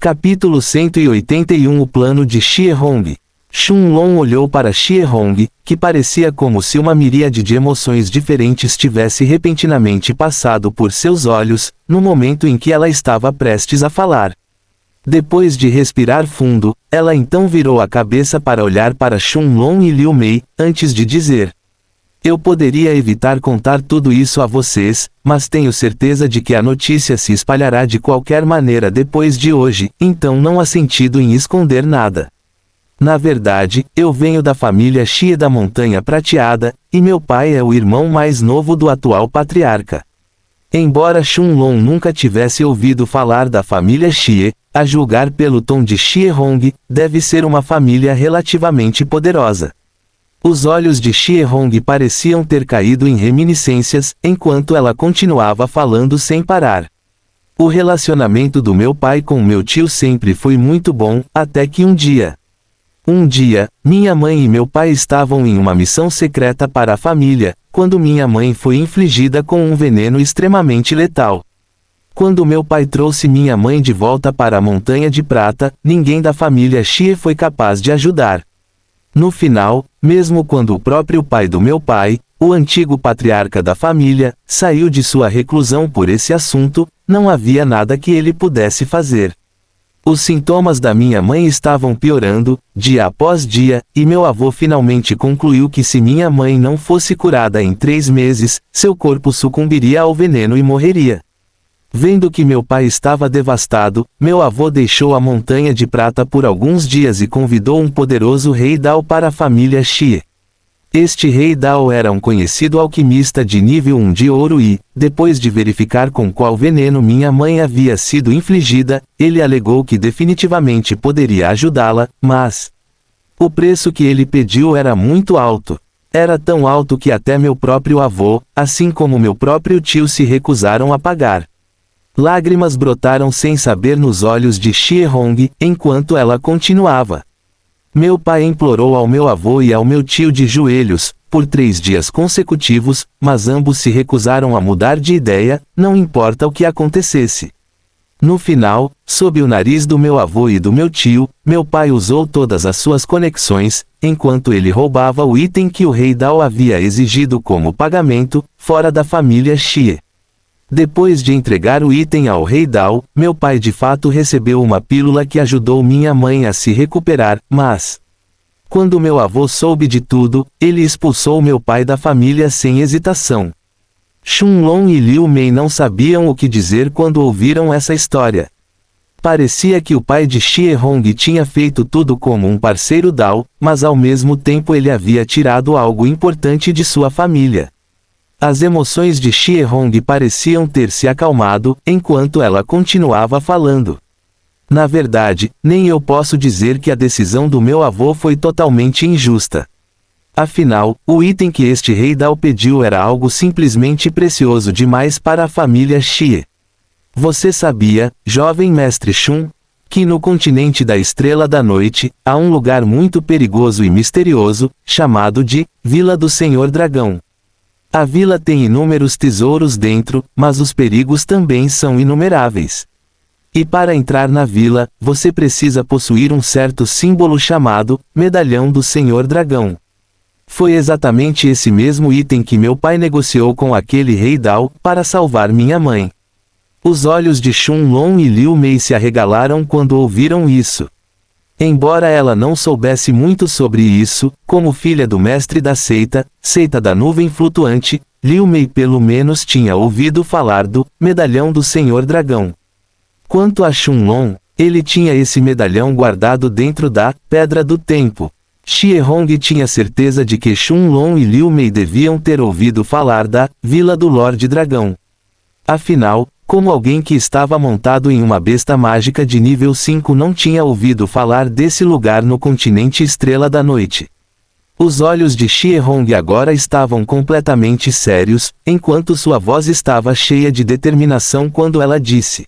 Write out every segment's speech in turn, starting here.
Capítulo 181 O plano de Xie-Hong. Shun-Lon olhou para Xie-Hong, que parecia como se uma miríade de emoções diferentes tivesse repentinamente passado por seus olhos, no momento em que ela estava prestes a falar. Depois de respirar fundo, ela então virou a cabeça para olhar para Shun-Lon e Liu Mei, antes de dizer: "Eu poderia evitar contar tudo isso a vocês, mas tenho certeza de que a notícia se espalhará de qualquer maneira depois de hoje, então não há sentido em esconder nada. Na verdade, eu venho da família Xie da Montanha Prateada, e meu pai é o irmão mais novo do atual patriarca." Embora Shun-Lon nunca tivesse ouvido falar da família Xie, a julgar pelo tom de Xie-Hong, deve ser uma família relativamente poderosa. Os olhos de Xie-Hong pareciam ter caído em reminiscências, enquanto ela continuava falando sem parar. "O relacionamento do meu pai com meu tio sempre foi muito bom, até que um dia, minha mãe e meu pai estavam em uma missão secreta para a família, quando minha mãe foi infligida com um veneno extremamente letal. Quando meu pai trouxe minha mãe de volta para a Montanha de Prata, ninguém da família Xie foi capaz de ajudar. No final, mesmo quando o próprio pai do meu pai, o antigo patriarca da família, saiu de sua reclusão por esse assunto, não havia nada que ele pudesse fazer. Os sintomas da minha mãe estavam piorando, dia após dia, e meu avô finalmente concluiu que se minha mãe não fosse curada em 3 meses, seu corpo sucumbiria ao veneno e morreria. Vendo que meu pai estava devastado, meu avô deixou a Montanha de Prata por alguns dias e convidou um poderoso rei Dao para a família Xie. Este rei Dao era um conhecido alquimista de nível 1 de ouro e, depois de verificar com qual veneno minha mãe havia sido infligida, ele alegou que definitivamente poderia ajudá-la, mas o preço que ele pediu era muito alto. Era tão alto que até meu próprio avô, assim como meu próprio tio, se recusaram a pagar. Lágrimas brotaram sem saber nos olhos de Xie-Hong, enquanto ela continuava. Meu pai implorou ao meu avô e ao meu tio de joelhos, por 3 dias consecutivos, mas ambos se recusaram a mudar de ideia, não importa o que acontecesse. No final, sob o nariz do meu avô e do meu tio, meu pai usou todas as suas conexões, enquanto ele roubava o item que o rei Dao havia exigido como pagamento, fora da família Xie. Depois de entregar o item ao rei Dao, meu pai de fato recebeu uma pílula que ajudou minha mãe a se recuperar, mas quando meu avô soube de tudo, ele expulsou meu pai da família sem hesitação. Shun-Lon e Liu Mei não sabiam o que dizer quando ouviram essa história. Parecia que o pai de Xie-Hong tinha feito tudo como um parceiro Dao, mas ao mesmo tempo ele havia tirado algo importante de sua família. As emoções de Xie-Hong pareciam ter se acalmado, enquanto ela continuava falando. "Na verdade, nem eu posso dizer que a decisão do meu avô foi totalmente injusta. Afinal, o item que este rei Dao pediu era algo simplesmente precioso demais para a família Xie. Você sabia, jovem mestre Shun, que no continente da Estrela da Noite, há um lugar muito perigoso e misterioso, chamado de Vila do Senhor Dragão. A vila tem inúmeros tesouros dentro, mas os perigos também são inumeráveis. E para entrar na vila, você precisa possuir um certo símbolo chamado Medalhão do Senhor Dragão. Foi exatamente esse mesmo item que meu pai negociou com aquele rei Dao, para salvar minha mãe." Os olhos de Shun-Lon e Liu Mei se arregalaram quando ouviram isso. Embora ela não soubesse muito sobre isso, como filha do mestre da seita da nuvem flutuante, Liu Mei pelo menos tinha ouvido falar do Medalhão do Senhor Dragão. Quanto a Shun-Lon, ele tinha esse medalhão guardado dentro da Pedra do Tempo. Xie-Hong tinha certeza de que Shun-Lon e Liu Mei deviam ter ouvido falar da Vila do Lorde Dragão. Afinal, como alguém que estava montado em uma besta mágica de nível 5 não tinha ouvido falar desse lugar no continente Estrela da Noite? Os olhos de Xie-Hong agora estavam completamente sérios, enquanto sua voz estava cheia de determinação quando ela disse: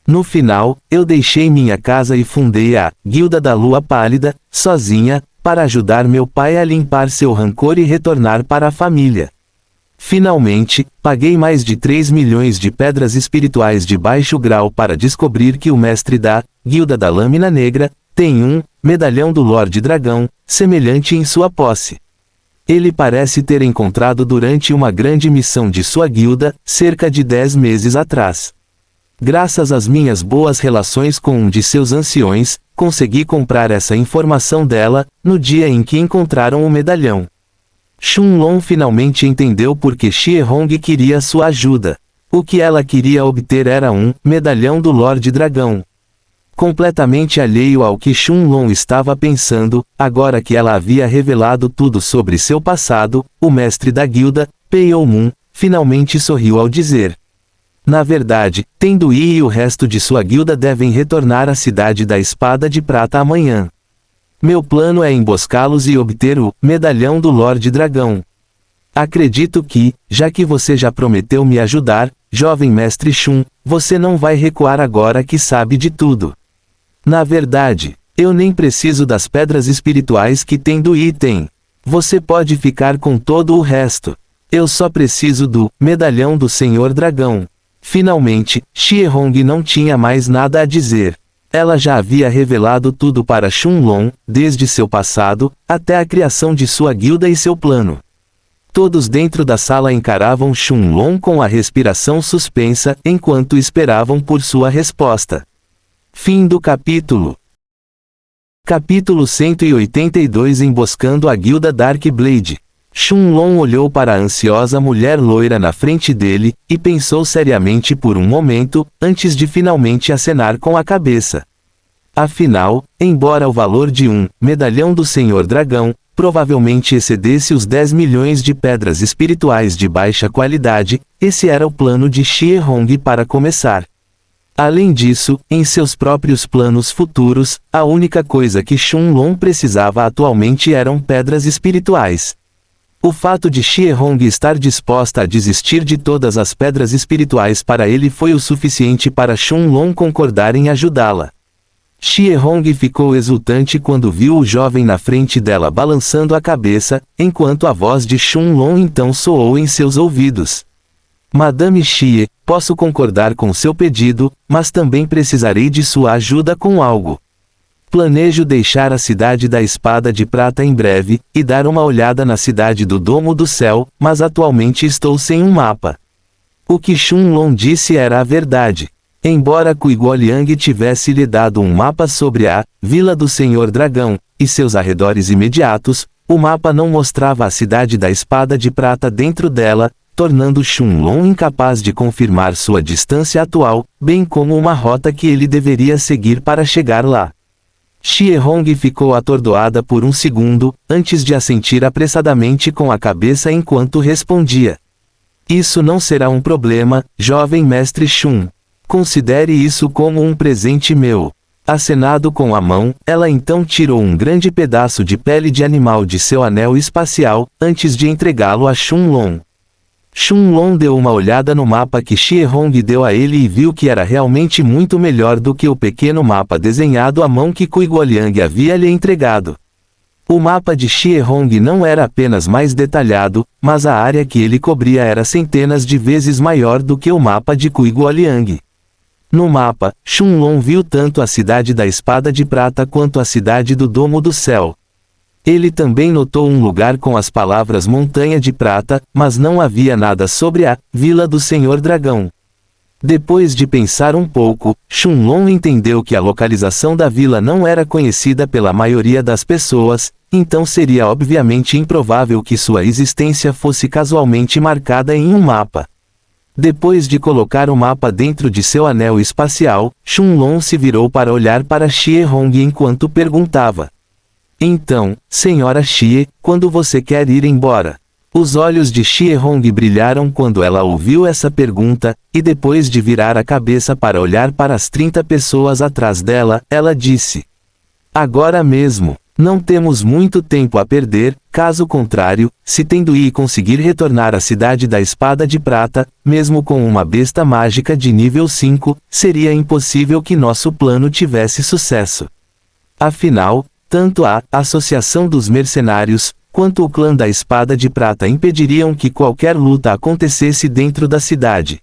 "No final, eu deixei minha casa e fundei a Guilda da Lua Pálida, sozinha, para ajudar meu pai a limpar seu rancor e retornar para a família. Finalmente, paguei mais de 3 milhões de pedras espirituais de baixo grau para descobrir que o mestre da Guilda da Lâmina Negra tem um medalhão do Lorde Dragão, semelhante em sua posse. Ele parece ter encontrado durante uma grande missão de sua guilda, cerca de 10 meses atrás. Graças às minhas boas relações com um de seus anciões, consegui comprar essa informação dela, no dia em que encontraram o medalhão. Shunlong finalmente entendeu por que Xie-Hong queria sua ajuda. O que ela queria obter era um medalhão do Lorde Dragão. Completamente alheio ao que Shunlong estava pensando, agora que ela havia revelado tudo sobre seu passado, o mestre da guilda, Peiyou-Moon, finalmente sorriu ao dizer: na verdade, Tendo Yi e o resto de sua guilda devem retornar à Cidade da Espada de Prata amanhã. Meu plano é emboscá-los e obter o medalhão do Lorde Dragão. Acredito que, já que você já prometeu me ajudar, jovem mestre Shun, você não vai recuar agora que sabe de tudo. Na verdade, eu nem preciso das pedras espirituais que Tendo Yi tem. Você pode ficar com todo o resto. Eu só preciso do medalhão do Senhor Dragão. Finalmente, Xie-Hong não tinha mais nada a dizer. Ela já havia revelado tudo para Shunlong, desde seu passado, até a criação de sua guilda e seu plano. Todos dentro da sala encaravam Shunlong com a respiração suspensa, enquanto esperavam por sua resposta. Fim do capítulo. Capítulo 182 Emboscando a Guilda Darkblade. Shunlong olhou para a ansiosa mulher loira na frente dele, e pensou seriamente por um momento, antes de finalmente acenar com a cabeça. Afinal, embora o valor de um medalhão do Senhor Dragão provavelmente excedesse os 10 milhões de pedras espirituais de baixa qualidade, esse era o plano de Xie-Hong para começar. Além disso, em seus próprios planos futuros, a única coisa que Shunlong precisava atualmente eram pedras espirituais. O fato de Xie-Hong estar disposta a desistir de todas as pedras espirituais para ele foi o suficiente para Shunlong concordar em ajudá-la. Xie-Hong ficou exultante quando viu o jovem na frente dela balançando a cabeça, enquanto a voz de Shunlong então soou em seus ouvidos. Madame Xie, posso concordar com seu pedido, mas também precisarei de sua ajuda com algo. Planejo deixar a Cidade da Espada de Prata em breve, e dar uma olhada na Cidade do Domo do Céu, mas atualmente estou sem um mapa. O que Shunlong disse era a verdade. Embora Cui Guoliang tivesse lhe dado um mapa sobre a Vila do Senhor Dragão, e seus arredores imediatos, o mapa não mostrava a Cidade da Espada de Prata dentro dela, tornando Shunlong incapaz de confirmar sua distância atual, bem como uma rota que ele deveria seguir para chegar lá. Xie-Hong ficou atordoada por um segundo, antes de assentir apressadamente com a cabeça enquanto respondia. Isso não será um problema, jovem mestre Shun. Considere isso como um presente meu. Acenado com a mão, ela então tirou um grande pedaço de pele de animal de seu anel espacial, antes de entregá-lo a Shunlong. Shunlong deu uma olhada no mapa que Xie-Hong deu a ele e viu que era realmente muito melhor do que o pequeno mapa desenhado à mão que Cui Guoliang havia lhe entregado. O mapa de Xie-Hong não era apenas mais detalhado, mas a área que ele cobria era centenas de vezes maior do que o mapa de Cui Guoliang. No mapa, Shunlong viu tanto a Cidade da Espada de Prata quanto a Cidade do Domo do Céu. Ele também notou um lugar com as palavras Montanha de Prata, mas não havia nada sobre a Vila do Senhor Dragão. Depois de pensar um pouco, Shunlong entendeu que a localização da vila não era conhecida pela maioria das pessoas, então seria obviamente improvável que sua existência fosse casualmente marcada em um mapa. Depois de colocar o mapa dentro de seu anel espacial, Shunlong se virou para olhar para Xie-Hong enquanto perguntava: então, senhora Xie, quando você quer ir embora? Os olhos de Xie-Hong brilharam quando ela ouviu essa pergunta, e depois de virar a cabeça para olhar para as 30 pessoas atrás dela, ela disse: agora mesmo. Não temos muito tempo a perder, caso contrário, se Tendo Yi conseguir retornar à Cidade da Espada de Prata, mesmo com uma besta mágica de nível 5, seria impossível que nosso plano tivesse sucesso. Afinal, tanto a Associação dos Mercenários, quanto o clã da Espada de Prata impediriam que qualquer luta acontecesse dentro da cidade.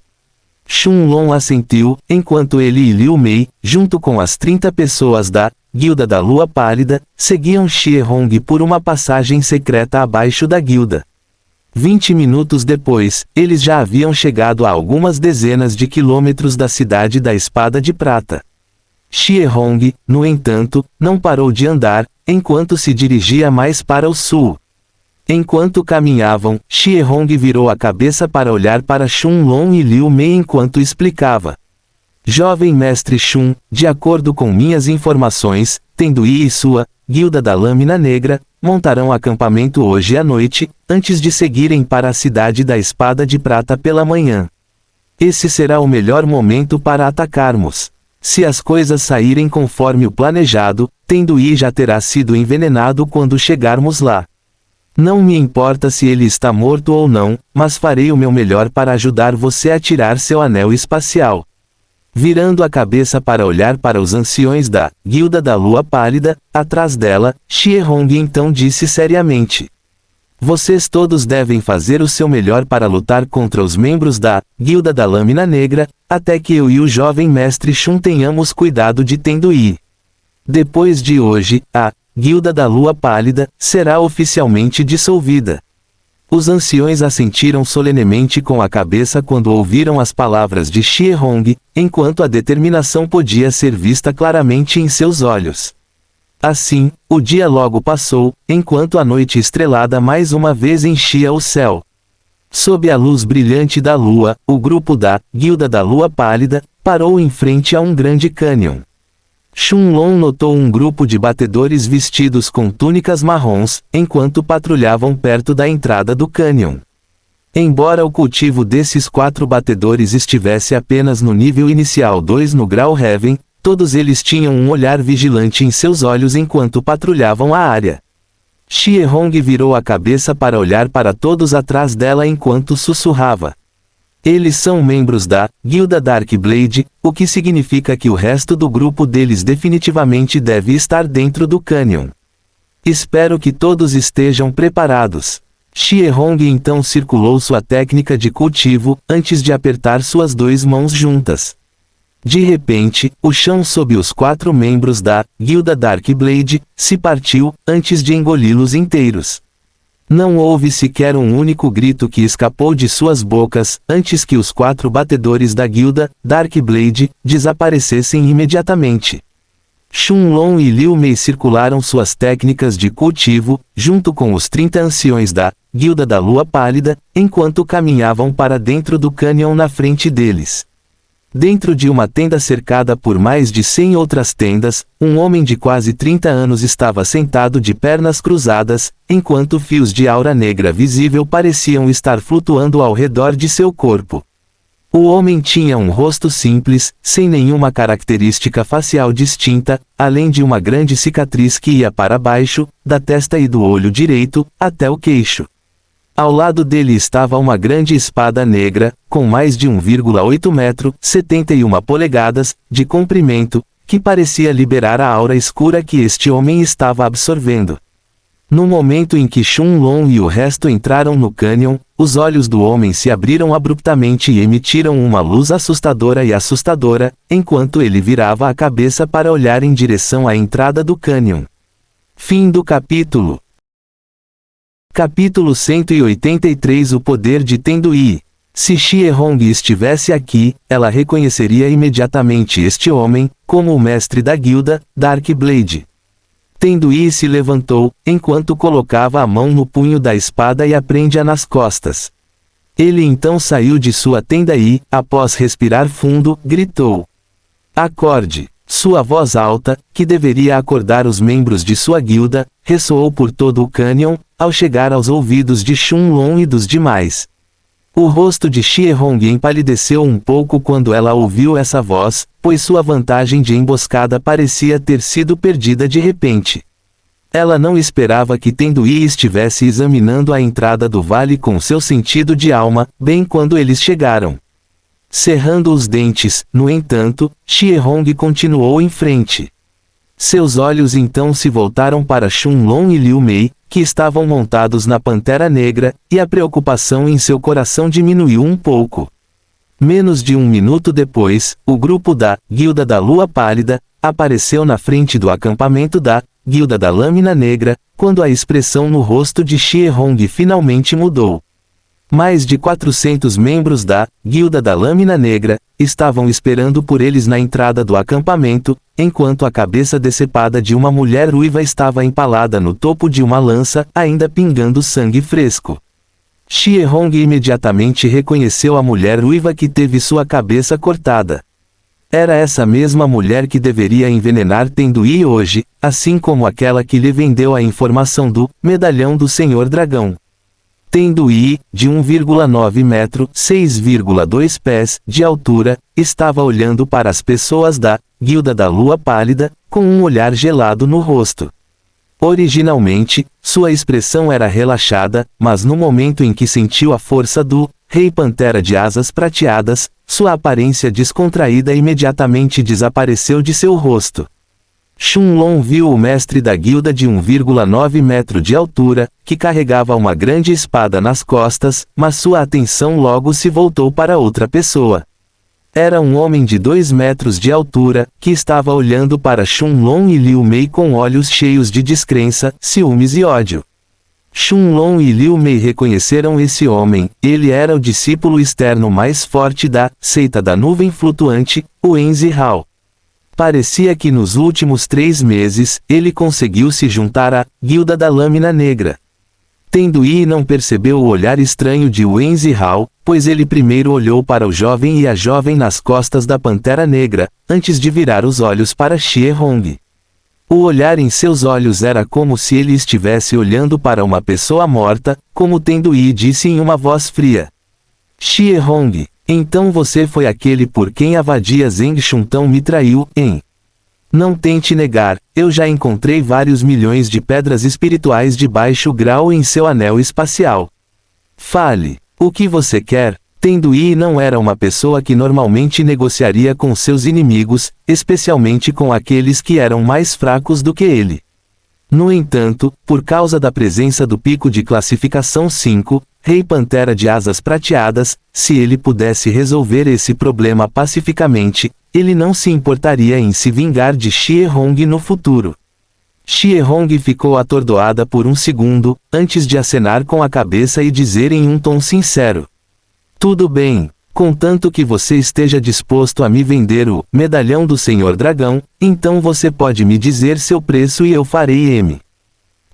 Shunlong assentiu, enquanto ele e Liu Mei, junto com as 30 pessoas da Guilda da Lua Pálida, seguiam Xie-Hong por uma passagem secreta abaixo da guilda. 20 minutos depois, eles já haviam chegado a algumas dezenas de quilômetros da cidade da Espada de Prata. Xie-Hong, no entanto, não parou de andar, enquanto se dirigia mais para o sul. Enquanto caminhavam, Xie-Hong virou a cabeça para olhar para Shunlong e Liu Mei enquanto explicava. Jovem mestre Shun, de acordo com minhas informações, Tenduí e sua Guilda da Lâmina Negra montarão acampamento hoje à noite, antes de seguirem para a cidade da Espada de Prata pela manhã. Esse será o melhor momento para atacarmos. Se as coisas saírem conforme o planejado, Tenduí já terá sido envenenado quando chegarmos lá. Não me importa se ele está morto ou não, mas farei o meu melhor para ajudar você a tirar seu anel espacial. Virando a cabeça para olhar para os anciões da Guilda da Lua Pálida, atrás dela, Xie-Hong então disse seriamente. Vocês todos devem fazer o seu melhor para lutar contra os membros da Guilda da Lâmina Negra, até que eu e o jovem mestre Shun tenhamos cuidado de Tenduí. Depois de hoje, a Guilda da Lua Pálida será oficialmente dissolvida. Os anciões assentiram solenemente com a cabeça quando ouviram as palavras de Xie-Hong, enquanto a determinação podia ser vista claramente em seus olhos. Assim, o dia logo passou, enquanto a noite estrelada mais uma vez enchia o céu. Sob a luz brilhante da lua, o grupo da Guilda da Lua Pálida parou em frente a um grande cânion. Shunlong notou um grupo de batedores vestidos com túnicas marrons, enquanto patrulhavam perto da entrada do cânion. Embora o cultivo desses 4 batedores estivesse apenas no nível inicial 2 no grau Heaven, todos eles tinham um olhar vigilante em seus olhos enquanto patrulhavam a área. Xie-Hong virou a cabeça para olhar para todos atrás dela enquanto sussurrava. Eles são membros da Guilda Darkblade, o que significa que o resto do grupo deles definitivamente deve estar dentro do cânion. Espero que todos estejam preparados. Xie-Hong então circulou sua técnica de cultivo, antes de apertar suas 2 mãos juntas. De repente, o chão sob os 4 membros da Guilda Darkblade se partiu, antes de engoli-los inteiros. Não houve sequer um único grito que escapou de suas bocas, antes que os 4 batedores da Guilda Darkblade desaparecessem imediatamente. Shunlong e Liu Mei circularam suas técnicas de cultivo, junto com os 30 anciões da Guilda da Lua Pálida, enquanto caminhavam para dentro do cânion na frente deles. Dentro de uma tenda cercada por mais de 100 outras tendas, um homem de quase 30 anos estava sentado de pernas cruzadas, enquanto fios de aura negra visível pareciam estar flutuando ao redor de seu corpo. O homem tinha um rosto simples, sem nenhuma característica facial distinta, além de uma grande cicatriz que ia para baixo, da testa e do olho direito, até o queixo. Ao lado dele estava uma grande espada negra, com mais de 1,8 metro, 71 polegadas, de comprimento, que parecia liberar a aura escura que este homem estava absorvendo. No momento em que Shunlong e o resto entraram no cânion, os olhos do homem se abriram abruptamente e emitiram uma luz assustadora, enquanto ele virava a cabeça para olhar em direção à entrada do cânion. Fim do capítulo. Capítulo 183 O poder de Tenduí. Se Xie-Hong estivesse aqui, ela reconheceria imediatamente este homem, como o mestre da guilda, Darkblade. Tenduí se levantou, enquanto colocava a mão no punho da espada e a prende-a nas costas. Ele então saiu de sua tenda e, após respirar fundo, gritou. Acorde! Sua voz alta, que deveria acordar os membros de sua guilda, ressoou por todo o cânion, ao chegar aos ouvidos de Shunlong e dos demais. O rosto de Xie-Hong empalideceu um pouco quando ela ouviu essa voz, pois sua vantagem de emboscada parecia ter sido perdida de repente. Ela não esperava que Tenduí estivesse examinando a entrada do vale com seu sentido de alma, bem quando eles chegaram. Cerrando os dentes, no entanto, Xie-Hong continuou em frente. Seus olhos então se voltaram para Shunlong e Liu Mei, que estavam montados na Pantera Negra, e a preocupação em seu coração diminuiu um pouco. Menos de um minuto depois, o grupo da Guilda da Lua Pálida apareceu na frente do acampamento da Guilda da Lâmina Negra, quando a expressão no rosto de Xie Hong finalmente mudou. Mais de 400 membros da Guilda da Lâmina Negra estavam esperando por eles na entrada do acampamento, enquanto a cabeça decepada de uma mulher ruiva estava empalada no topo de uma lança, ainda pingando sangue fresco. Xie Hong imediatamente reconheceu a mulher ruiva que teve sua cabeça cortada. Era essa mesma mulher que deveria envenenar Tendu-Yi hoje, assim como aquela que lhe vendeu a informação do medalhão do Senhor Dragão. Tendu-Yi, de 1,9 metro, 6,2 pés, de altura, estava olhando para as pessoas da Guilda da Lua Pálida, com um olhar gelado no rosto. Originalmente, sua expressão era relaxada, mas no momento em que sentiu a força do Rei Pantera de Asas Prateadas, sua aparência descontraída imediatamente desapareceu de seu rosto. Shunlong viu o mestre da guilda de 1,9 metro de altura, que carregava uma grande espada nas costas, mas sua atenção logo se voltou para outra pessoa. Era um homem de 2 metros de altura, que estava olhando para Shunlong e Liu Mei com olhos cheios de descrença, ciúmes e ódio. Shunlong e Liu Mei reconheceram esse homem. Ele era o discípulo externo mais forte da seita da nuvem flutuante, o Enzi Hao. Parecia que nos últimos 3 meses, ele conseguiu se juntar à Guilda da Lâmina Negra. Tendu-Yi não percebeu o olhar estranho de Wenzi Hao, pois ele primeiro olhou para o jovem e a jovem nas costas da Pantera Negra, antes de virar os olhos para Xie Hong. O olhar em seus olhos era como se ele estivesse olhando para uma pessoa morta, como Tendu-Yi disse em uma voz fria. Xie Hong, então você foi aquele por quem a vadia Zheng Xuntão me traiu, hein? Não tente negar, eu já encontrei vários milhões de pedras espirituais de baixo grau em seu anel espacial. Fale, o que você quer? Tendu-Yi não era uma pessoa que normalmente negociaria com seus inimigos, especialmente com aqueles que eram mais fracos do que ele. No entanto, por causa da presença do pico de classificação 5, Rei Pantera de Asas Prateadas, se ele pudesse resolver esse problema pacificamente, ele não se importaria em se vingar de Xie Hong no futuro. Xie Hong ficou atordoada por um segundo, antes de acenar com a cabeça e dizer em um tom sincero: tudo bem, contanto que você esteja disposto a me vender o medalhão do Senhor Dragão, então você pode me dizer seu preço e eu farei M.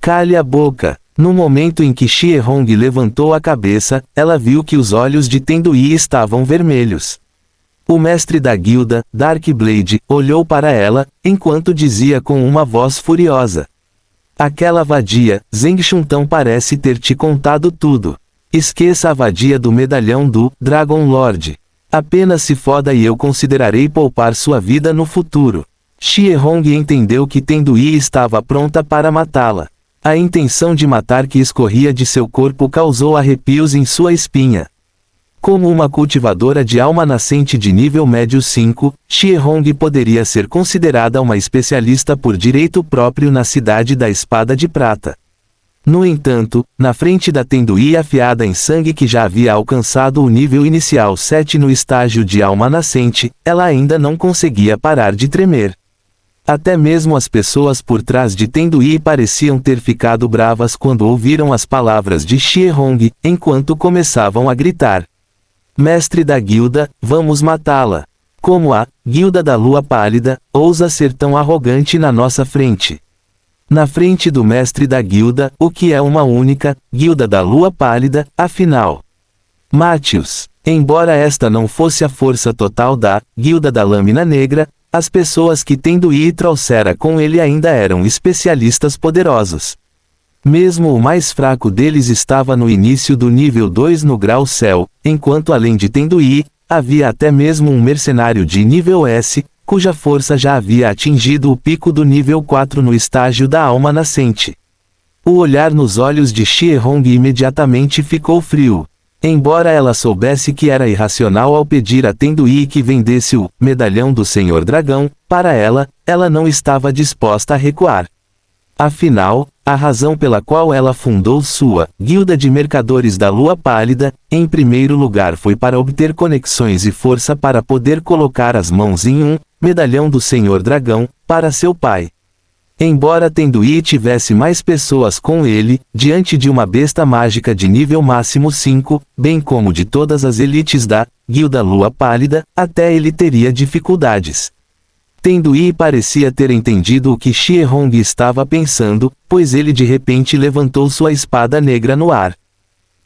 Cale a boca. No momento em que Xie Hong levantou a cabeça, ela viu que os olhos de Tendu-Yi estavam vermelhos. O mestre da guilda, Darkblade, olhou para ela, enquanto dizia com uma voz furiosa: aquela vadia, Zheng Xuntão parece ter te contado tudo. Esqueça a vadia do medalhão do Dragon Lord. Apenas se foda e eu considerarei poupar sua vida no futuro. Xie Hong entendeu que Tendu-Yi estava pronta para matá-la. A intenção de matar que escorria de seu corpo causou arrepios em sua espinha. Como uma cultivadora de alma nascente de nível médio 5, Xie Hong poderia ser considerada uma especialista por direito próprio na cidade da Espada de Prata. No entanto, na frente da Tendu-Yi afiada em sangue que já havia alcançado o nível inicial 7 no estágio de alma nascente, ela ainda não conseguia parar de tremer. Até mesmo as pessoas por trás de Tendu-Yi pareciam ter ficado bravas quando ouviram as palavras de Xie Hong, enquanto começavam a gritar: mestre da guilda, vamos matá-la. Como a Guilda da Lua Pálida ousa ser tão arrogante na nossa frente? Na frente do mestre da guilda, o que é uma única Guilda da Lua Pálida, afinal. Mate-os. Embora esta não fosse a força total da Guilda da Lâmina Negra, as pessoas que Tendu-Yi trouxera com ele ainda eram especialistas poderosos. Mesmo o mais fraco deles estava no início do nível 2 no grau Céu, enquanto além de Tendu-Yi, havia até mesmo um mercenário de nível S, cuja força já havia atingido o pico do nível 4 no estágio da alma nascente. O olhar nos olhos de Xie Hong imediatamente ficou frio. Embora ela soubesse que era irracional ao pedir a Tendu-Yi que vendesse o medalhão do Senhor Dragão, para ela, ela não estava disposta a recuar. Afinal, A razão pela qual ela fundou sua Guilda de Mercadores da Lua Pálida, em primeiro lugar foi para obter conexões e força para poder colocar as mãos em um medalhão do Senhor Dragão, para seu pai. Embora Tenduí tivesse mais pessoas com ele, diante de uma besta mágica de nível máximo 5, bem como de todas as elites da Guilda Lua Pálida, até ele teria dificuldades. Tenduí parecia ter entendido o que Xie-Hong estava pensando, pois ele de repente levantou sua espada negra no ar.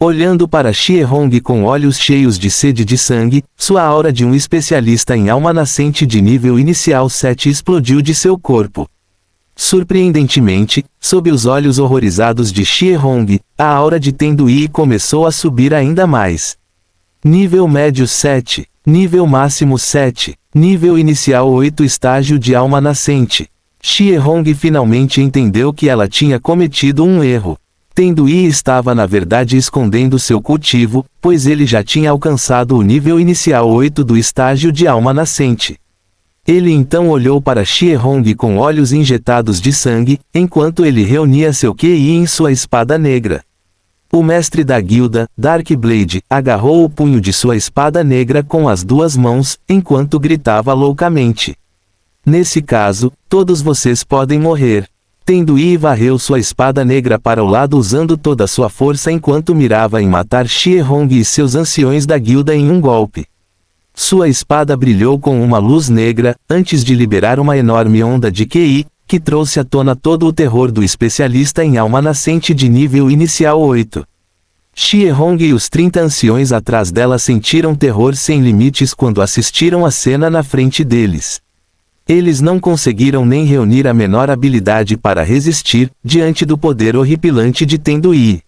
Olhando para Xie-Hong com olhos cheios de sede de sangue, sua aura de um especialista em alma nascente de nível inicial 7 explodiu de seu corpo. Surpreendentemente, sob os olhos horrorizados de Xie-Hong, a aura de Tenduí começou a subir ainda mais. Nível médio 7, nível máximo 7. Nível inicial 8 estágio de alma nascente. Xie-Hong finalmente entendeu que ela tinha cometido um erro. Tenduí estava na verdade escondendo seu cultivo, pois ele já tinha alcançado o nível inicial 8 do estágio de alma nascente. Ele então olhou para Xie-Hong com olhos injetados de sangue, enquanto ele reunia seu QI em sua espada negra. O mestre da guilda, Darkblade, agarrou o punho de sua espada negra com as duas mãos, enquanto gritava loucamente. Nesse caso, todos vocês podem morrer. Tenduí varreu sua espada negra para o lado usando toda sua força enquanto mirava em matar Xie-Hong e seus anciões da guilda em um golpe. Sua espada brilhou com uma luz negra, antes de liberar uma enorme onda de QI, que trouxe à tona todo o terror do especialista em alma nascente de nível inicial 8. Xie-Hong e os 30 anciões atrás dela sentiram terror sem limites quando assistiram a cena na frente deles. Eles não conseguiram nem reunir a menor habilidade para resistir, diante do poder horripilante de Tenduí.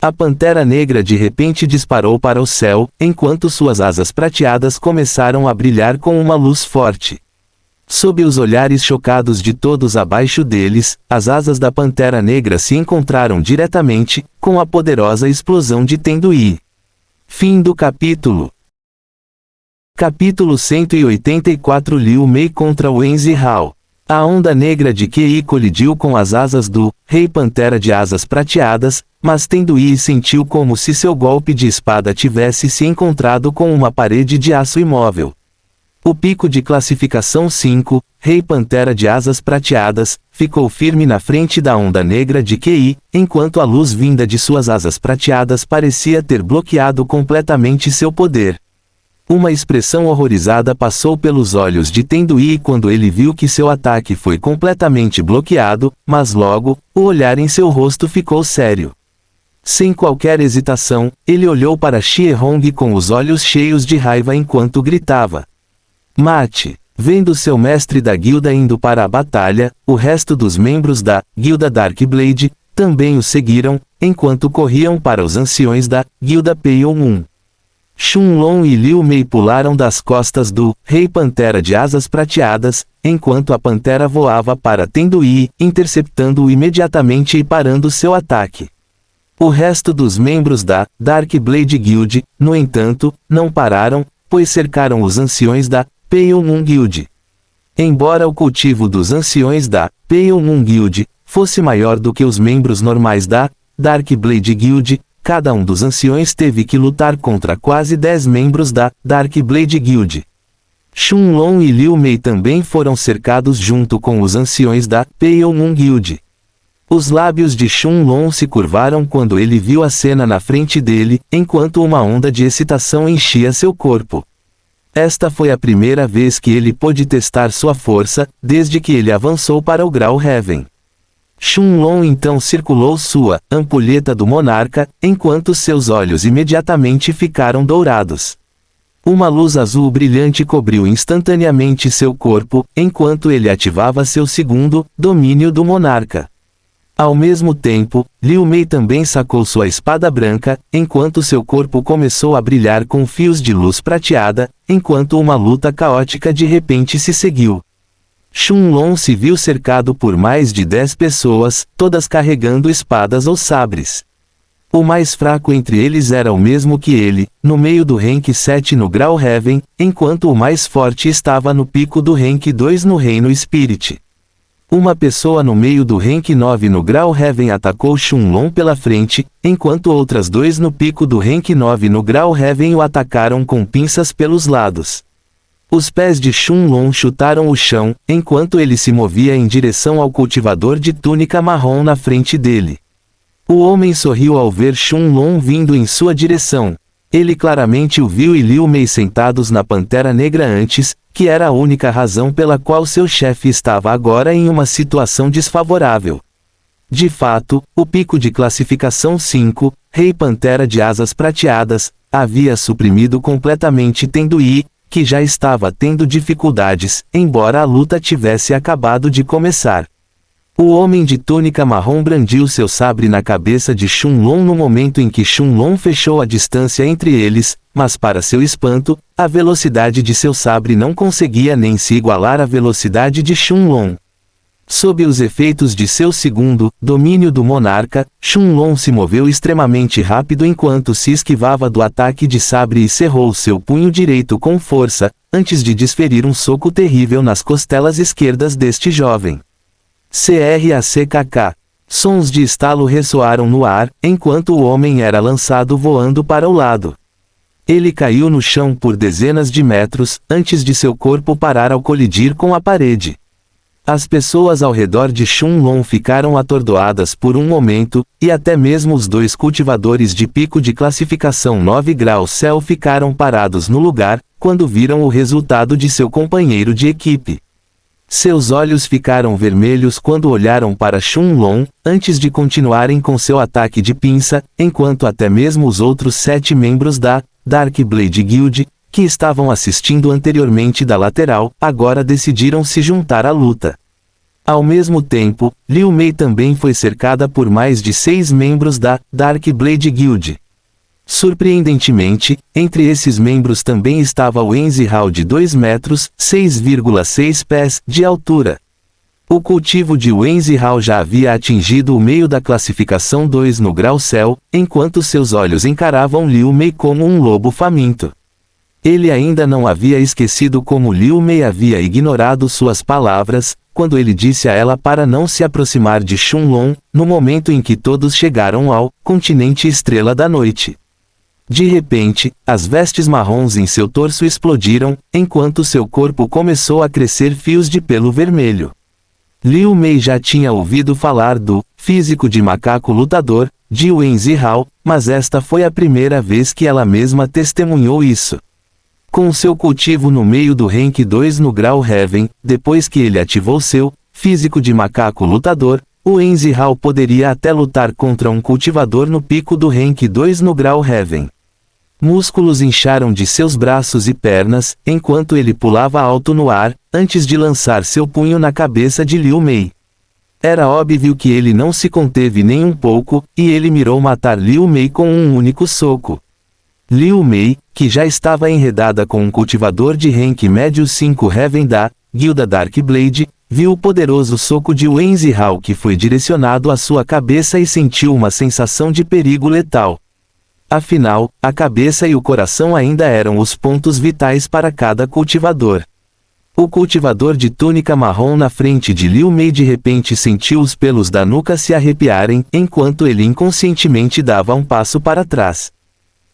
A Pantera Negra de repente disparou para o céu, enquanto suas asas prateadas começaram a brilhar com uma luz forte. Sob os olhares chocados de todos abaixo deles, as asas da Pantera Negra se encontraram diretamente com a poderosa explosão de Tenduí. Fim do capítulo. Capítulo 184 Liu Mei contra Wen Zihao. A onda negra de QI colidiu com as asas do Rei Pantera de Asas Prateadas, mas Tenduí sentiu como se seu golpe de espada tivesse se encontrado com uma parede de aço imóvel. O pico de classificação 5, Rei Pantera de Asas Prateadas, ficou firme na frente da onda negra de QI, enquanto a luz vinda de suas asas prateadas parecia ter bloqueado completamente seu poder. Uma expressão horrorizada passou pelos olhos de Tenduí quando ele viu que seu ataque foi completamente bloqueado, mas logo, o olhar em seu rosto ficou sério. Sem qualquer hesitação, ele olhou para Xie-Hong com os olhos cheios de raiva enquanto gritava: "Mate!" Vendo seu mestre da guilda indo para a batalha, o resto dos membros da Guilda Darkblade também o seguiram, enquanto corriam para os anciões da Guilda Peiyou-Moon. Shunlong e Liu Mei pularam das costas do Rei Pantera de Asas Prateadas, enquanto a Pantera voava para Tenduí, interceptando-o imediatamente e parando seu ataque. O resto dos membros da Darkblade Guild, no entanto, não pararam, pois cercaram os anciões da Peiyou-Moon Guild. Embora o cultivo dos anciões da Peiyou-Moon Guild fosse maior do que os membros normais da Darkblade Guild, cada um dos anciões teve que lutar contra quase 10 membros da Darkblade Guild. Shunlong e Liu Mei também foram cercados junto com os anciões da Peiyou-Moon Guild. Os lábios de Shunlong se curvaram quando ele viu a cena na frente dele, enquanto uma onda de excitação enchia seu corpo. Esta foi a primeira vez que ele pôde testar sua força, desde que ele avançou para o grau Heaven. Shunlong então circulou sua ampulheta do monarca, enquanto seus olhos imediatamente ficaram dourados. Uma luz azul brilhante cobriu instantaneamente seu corpo, enquanto ele ativava seu segundo domínio do monarca. Ao mesmo tempo, Liu Mei também sacou sua espada branca, enquanto seu corpo começou a brilhar com fios de luz prateada, enquanto uma luta caótica de repente se seguiu. Shunlong se viu cercado por mais de 10 pessoas, todas carregando espadas ou sabres. O mais fraco entre eles era o mesmo que ele, no meio do rank 7 no grau Heaven, enquanto o mais forte estava no pico do rank 2 no reino Spirit. Uma pessoa no meio do rank 9 no grau Heaven atacou Shenlong pela frente, enquanto outras 2 no pico do rank 9 no grau Heaven o atacaram com pinças pelos lados. Os pés de Shenlong chutaram o chão, enquanto ele se movia em direção ao cultivador de túnica marrom na frente dele. O homem sorriu ao ver Shenlong vindo em sua direção. Ele claramente o viu e Liu Mei sentados na Pantera Negra antes, que era a única razão pela qual seu chefe estava agora em uma situação desfavorável. De fato, o pico de classificação 5, Rei Pantera de Asas Prateadas, havia suprimido completamente Tenduyi, que já estava tendo dificuldades, embora a luta tivesse acabado de começar. O homem de túnica marrom brandiu seu sabre na cabeça de Shenlong no momento em que Shenlong fechou a distância entre eles, mas para seu espanto, a velocidade de seu sabre não conseguia nem se igualar à velocidade de Shenlong. Sob os efeitos de seu segundo domínio do monarca, Shenlong se moveu extremamente rápido enquanto se esquivava do ataque de sabre e cerrou seu punho direito com força, antes de desferir um soco terrível nas costelas esquerdas deste jovem. CRACKK. Sons de estalo ressoaram no ar, enquanto o homem era lançado voando para o lado. Ele caiu no chão por dezenas de metros, antes de seu corpo parar ao colidir com a parede. As pessoas ao redor de Shenlong ficaram atordoadas por um momento, e até mesmo os 2 cultivadores de pico de classificação 9 graus Céu ficaram parados no lugar, quando viram o resultado de seu companheiro de equipe. Seus olhos ficaram vermelhos quando olharam para Shenlong, antes de continuarem com seu ataque de pinça, enquanto até mesmo os outros 7 membros da Dark Blade Guild, que estavam assistindo anteriormente da lateral, agora decidiram se juntar à luta. Ao mesmo tempo, Liu Mei também foi cercada por mais de 6 membros da Dark Blade Guild. Surpreendentemente, entre esses membros também estava Wen Zihao de 2 metros, 6,6 pés, de altura. O cultivo de Wen Zihao já havia atingido o meio da classificação 2 no grau Céu, enquanto seus olhos encaravam Liu Mei como um lobo faminto. Ele ainda não havia esquecido como Liu Mei havia ignorado suas palavras, quando ele disse a ela para não se aproximar de Shenlong, no momento em que todos chegaram ao continente Estrela da Noite. De repente, as vestes marrons em seu torso explodiram, enquanto seu corpo começou a crescer fios de pelo vermelho. Liu Mei já tinha ouvido falar do físico de macaco lutador, de Wen Zihao, mas esta foi a primeira vez que ela mesma testemunhou isso. Com seu cultivo no meio do rank 2 no grau Heaven, depois que ele ativou seu físico de macaco lutador, o Wen Zihao poderia até lutar contra um cultivador no pico do rank 2 no grau Heaven. Músculos incharam de seus braços e pernas, enquanto ele pulava alto no ar, antes de lançar seu punho na cabeça de Liu Mei. Era óbvio que ele não se conteve nem um pouco, e ele mirou matar Liu Mei com um único soco. Liu Mei, que já estava enredada com um cultivador de rank médio 5 Heaven da Guilda Dark Blade, viu o poderoso soco de Wen Zihao que foi direcionado à sua cabeça e sentiu uma sensação de perigo letal. Afinal, a cabeça e o coração ainda eram os pontos vitais para cada cultivador. O cultivador de túnica marrom na frente de Liu Mei de repente sentiu os pelos da nuca se arrepiarem, enquanto ele inconscientemente dava um passo para trás.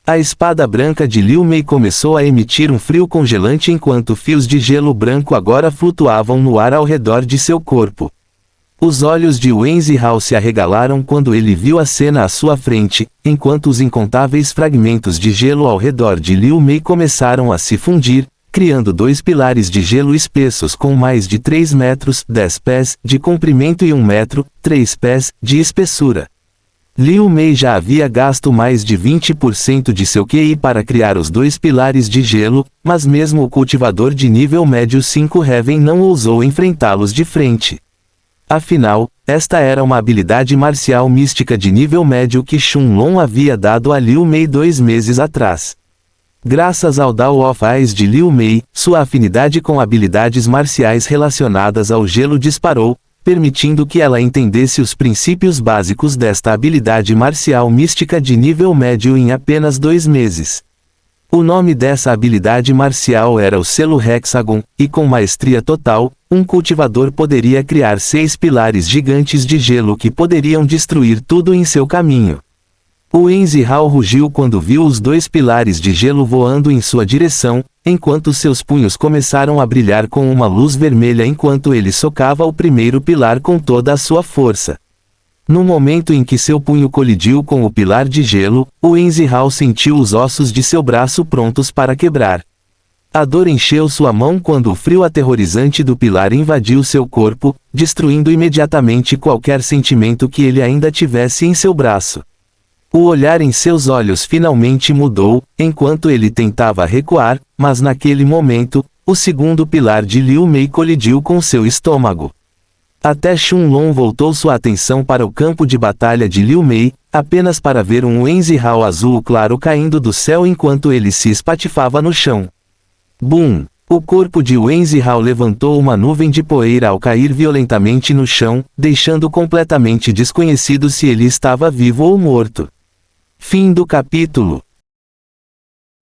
A espada branca de Liu Mei começou a emitir um frio congelante enquanto fios de gelo branco agora flutuavam no ar ao redor de seu corpo. Os olhos de Wen Zihao se arregalaram quando ele viu a cena à sua frente, enquanto os incontáveis fragmentos de gelo ao redor de Liu Mei começaram a se fundir, criando 2 pilares de gelo espessos com mais de 3 metros, 10 pés, de comprimento e 1 metro, 3 pés, de espessura. Liu Mei já havia gasto mais de 20% de seu QI para criar os 2 pilares de gelo, mas mesmo o cultivador de nível médio 5 Heaven não ousou enfrentá-los de frente. Afinal, esta era uma habilidade marcial mística de nível médio que Shenlong havia dado a Liu Mei 2 meses atrás. Graças ao Dao of Ice de Liu Mei, sua afinidade com habilidades marciais relacionadas ao gelo disparou, permitindo que ela entendesse os princípios básicos desta habilidade marcial mística de nível médio em apenas 2 meses. O nome dessa habilidade marcial era o selo Hexagon, e com maestria total, um cultivador poderia criar 6 pilares gigantes de gelo que poderiam destruir tudo em seu caminho. O Enzihao rugiu quando viu os 2 pilares de gelo voando em sua direção, enquanto seus punhos começaram a brilhar com uma luz vermelha enquanto ele socava o primeiro pilar com toda a sua força. No momento em que seu punho colidiu com o pilar de gelo, o Enzihao sentiu os ossos de seu braço prontos para quebrar. A dor encheu sua mão quando o frio aterrorizante do pilar invadiu seu corpo, destruindo imediatamente qualquer sentimento que ele ainda tivesse em seu braço. O olhar em seus olhos finalmente mudou, enquanto ele tentava recuar, mas naquele momento, o segundo pilar de Liu Mei colidiu com seu estômago. Até Shunlong voltou sua atenção para o campo de batalha de Liu Mei, apenas para ver um Enzihao azul claro caindo do céu enquanto ele se espatifava no chão. Bum! O corpo de Enzihao levantou uma nuvem de poeira ao cair violentamente no chão, deixando completamente desconhecido se ele estava vivo ou morto. Fim do capítulo.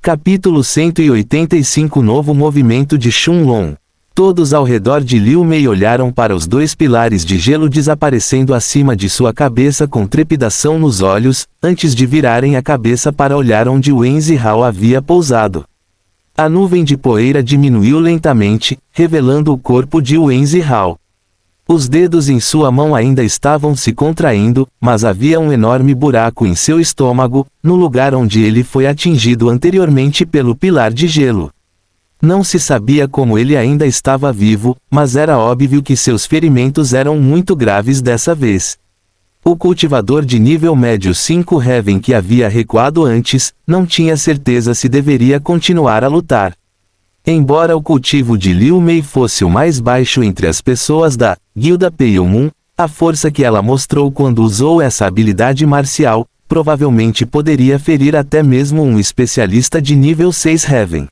Capítulo 185. Novo movimento de Shunlong. Todos ao redor de Liu Mei olharam para os 2 pilares de gelo desaparecendo acima de sua cabeça com trepidação nos olhos, antes de virarem a cabeça para olhar onde o Enzihao havia pousado. A nuvem de poeira diminuiu lentamente, revelando o corpo de Enzihao. Os dedos em sua mão ainda estavam se contraindo, mas havia um enorme buraco em seu estômago, no lugar onde ele foi atingido anteriormente pelo pilar de gelo. Não se sabia como ele ainda estava vivo, mas era óbvio que seus ferimentos eram muito graves dessa vez. O cultivador de nível médio 5 Heaven que havia recuado antes, não tinha certeza se deveria continuar a lutar. Embora o cultivo de Liu Mei fosse o mais baixo entre as pessoas da Guilda Pale Moon, a força que ela mostrou quando usou essa habilidade marcial, provavelmente poderia ferir até mesmo um especialista de nível 6 Heaven.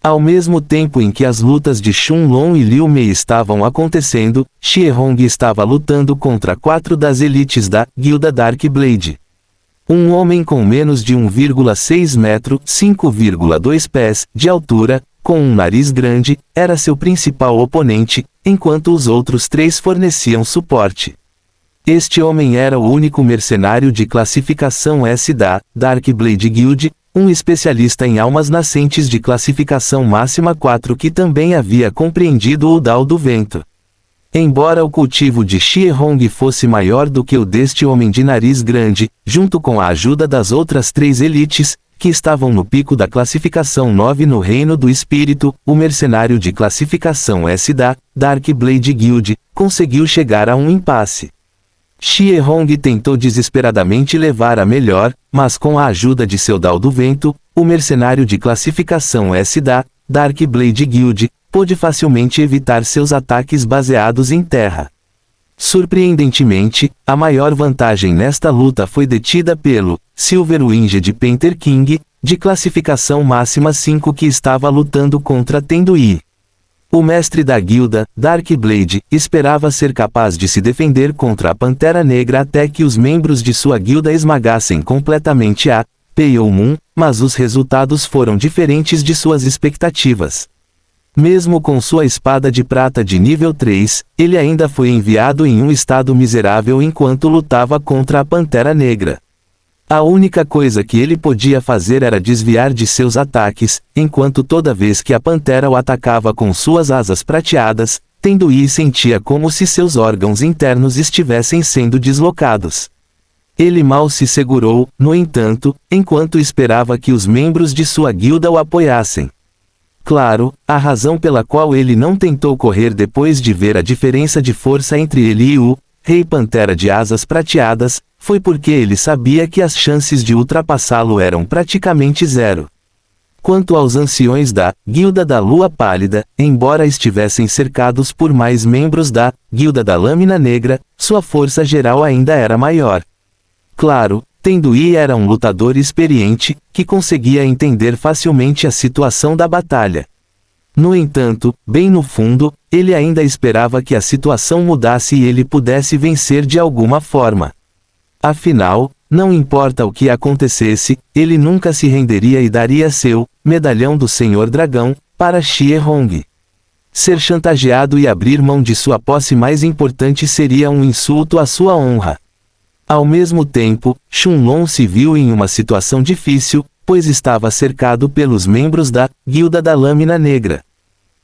Ao mesmo tempo em que as lutas de Shunlong e Liu Mei estavam acontecendo, Xiehong estava lutando contra 4 das elites da Guilda Dark Blade. Um homem com menos de 1,6 metro, 5,2 pés, de altura, com um nariz grande, era seu principal oponente, enquanto os outros 3 forneciam suporte. Este homem era o único mercenário de classificação S da Dark Blade Guild, um especialista em almas nascentes de classificação máxima 4 que também havia compreendido o Dao do Vento. Embora o cultivo de Xiehong fosse maior do que o deste homem de nariz grande, junto com a ajuda das outras 3 elites, que estavam no pico da classificação 9 no Reino do Espírito, o mercenário de classificação S da Dark Blade Guild conseguiu chegar a um impasse. Xiehong tentou desesperadamente levar a melhor, mas com a ajuda de seu Dao do Vento, o mercenário de classificação S da Dark Blade Guild pôde facilmente evitar seus ataques baseados em terra. Surpreendentemente, a maior vantagem nesta luta foi detida pelo Silver Winged Panther King, de classificação máxima 5 que estava lutando contra Tendui. O mestre da guilda, Dark Blade, esperava ser capaz de se defender contra a Pantera Negra até que os membros de sua guilda esmagassem completamente a Pale Moon, mas os resultados foram diferentes de suas expectativas. Mesmo com sua espada de prata de nível 3, ele ainda foi enviado em um estado miserável enquanto lutava contra a Pantera Negra. A única coisa que ele podia fazer era desviar de seus ataques, enquanto toda vez que a Pantera o atacava com suas asas prateadas, Tendui sentia como se seus órgãos internos estivessem sendo deslocados. Ele mal se segurou, no entanto, enquanto esperava que os membros de sua guilda o apoiassem. Claro, a razão pela qual ele não tentou correr depois de ver a diferença de força entre ele e o Rei Pantera de Asas Prateadas, foi porque ele sabia que as chances de ultrapassá-lo eram praticamente zero. Quanto aos anciões da Guilda da Lua Pálida, embora estivessem cercados por mais membros da Guilda da Lâmina Negra, sua força geral ainda era maior. Claro, Tendui era um lutador experiente, que conseguia entender facilmente a situação da batalha. No entanto, bem no fundo, ele ainda esperava que a situação mudasse e ele pudesse vencer de alguma forma. Afinal, não importa o que acontecesse, ele nunca se renderia e daria seu medalhão do Senhor Dragão, para Xie Hong. Ser chantageado e abrir mão de sua posse mais importante seria um insulto à sua honra. Ao mesmo tempo, Shunlong se viu em uma situação difícil, pois estava cercado pelos membros da Guilda da Lâmina Negra.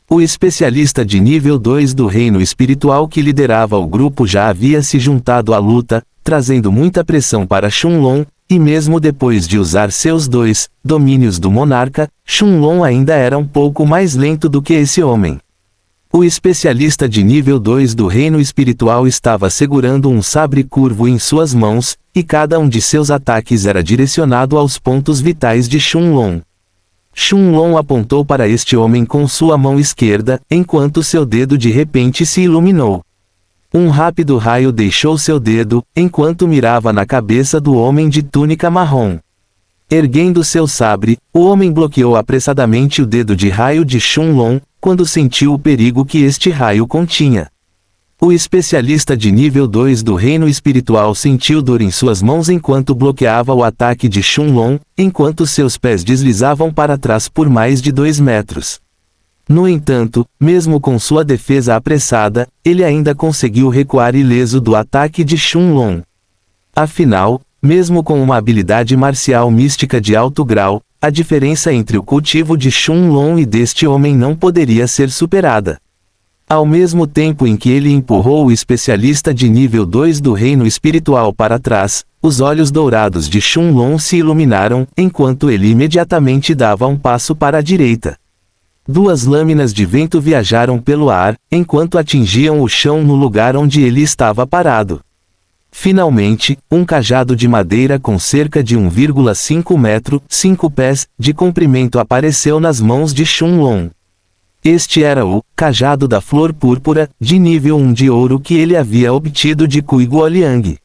O especialista de nível 2 do reino espiritual que liderava o grupo já havia se juntado à luta, trazendo muita pressão para Shunlong, e mesmo depois de usar seus 2 domínios do monarca, Shunlong ainda era um pouco mais lento do que esse homem. O especialista de nível 2 do reino espiritual estava segurando um sabre curvo em suas mãos, e cada um de seus ataques era direcionado aos pontos vitais de Shunlong. Shunlong apontou para este homem com sua mão esquerda, enquanto seu dedo de repente se iluminou. Um rápido raio deixou seu dedo, enquanto mirava na cabeça do homem de túnica marrom. Erguendo seu sabre, o homem bloqueou apressadamente o dedo de raio de Shunlong, quando sentiu o perigo que este raio continha. O especialista de nível 2 do reino espiritual sentiu dor em suas mãos enquanto bloqueava o ataque de Shunlong, enquanto seus pés deslizavam para trás por mais de 2 metros. No entanto, mesmo com sua defesa apressada, ele ainda conseguiu recuar ileso do ataque de Shunlong. Afinal, mesmo com uma habilidade marcial mística de alto grau, a diferença entre o cultivo de Shunlong e deste homem não poderia ser superada. Ao mesmo tempo em que ele empurrou o especialista de nível 2 do reino espiritual para trás, os olhos dourados de Shunlong se iluminaram, enquanto ele imediatamente dava um passo para a direita. 2 lâminas de vento viajaram pelo ar, enquanto atingiam o chão no lugar onde ele estava parado. Finalmente, um cajado de madeira com cerca de 1,5 metro, 5 pés, de comprimento apareceu nas mãos de Shunlong. Este era o cajado da flor púrpura, de nível 1 de ouro que ele havia obtido de Cui Guoliang.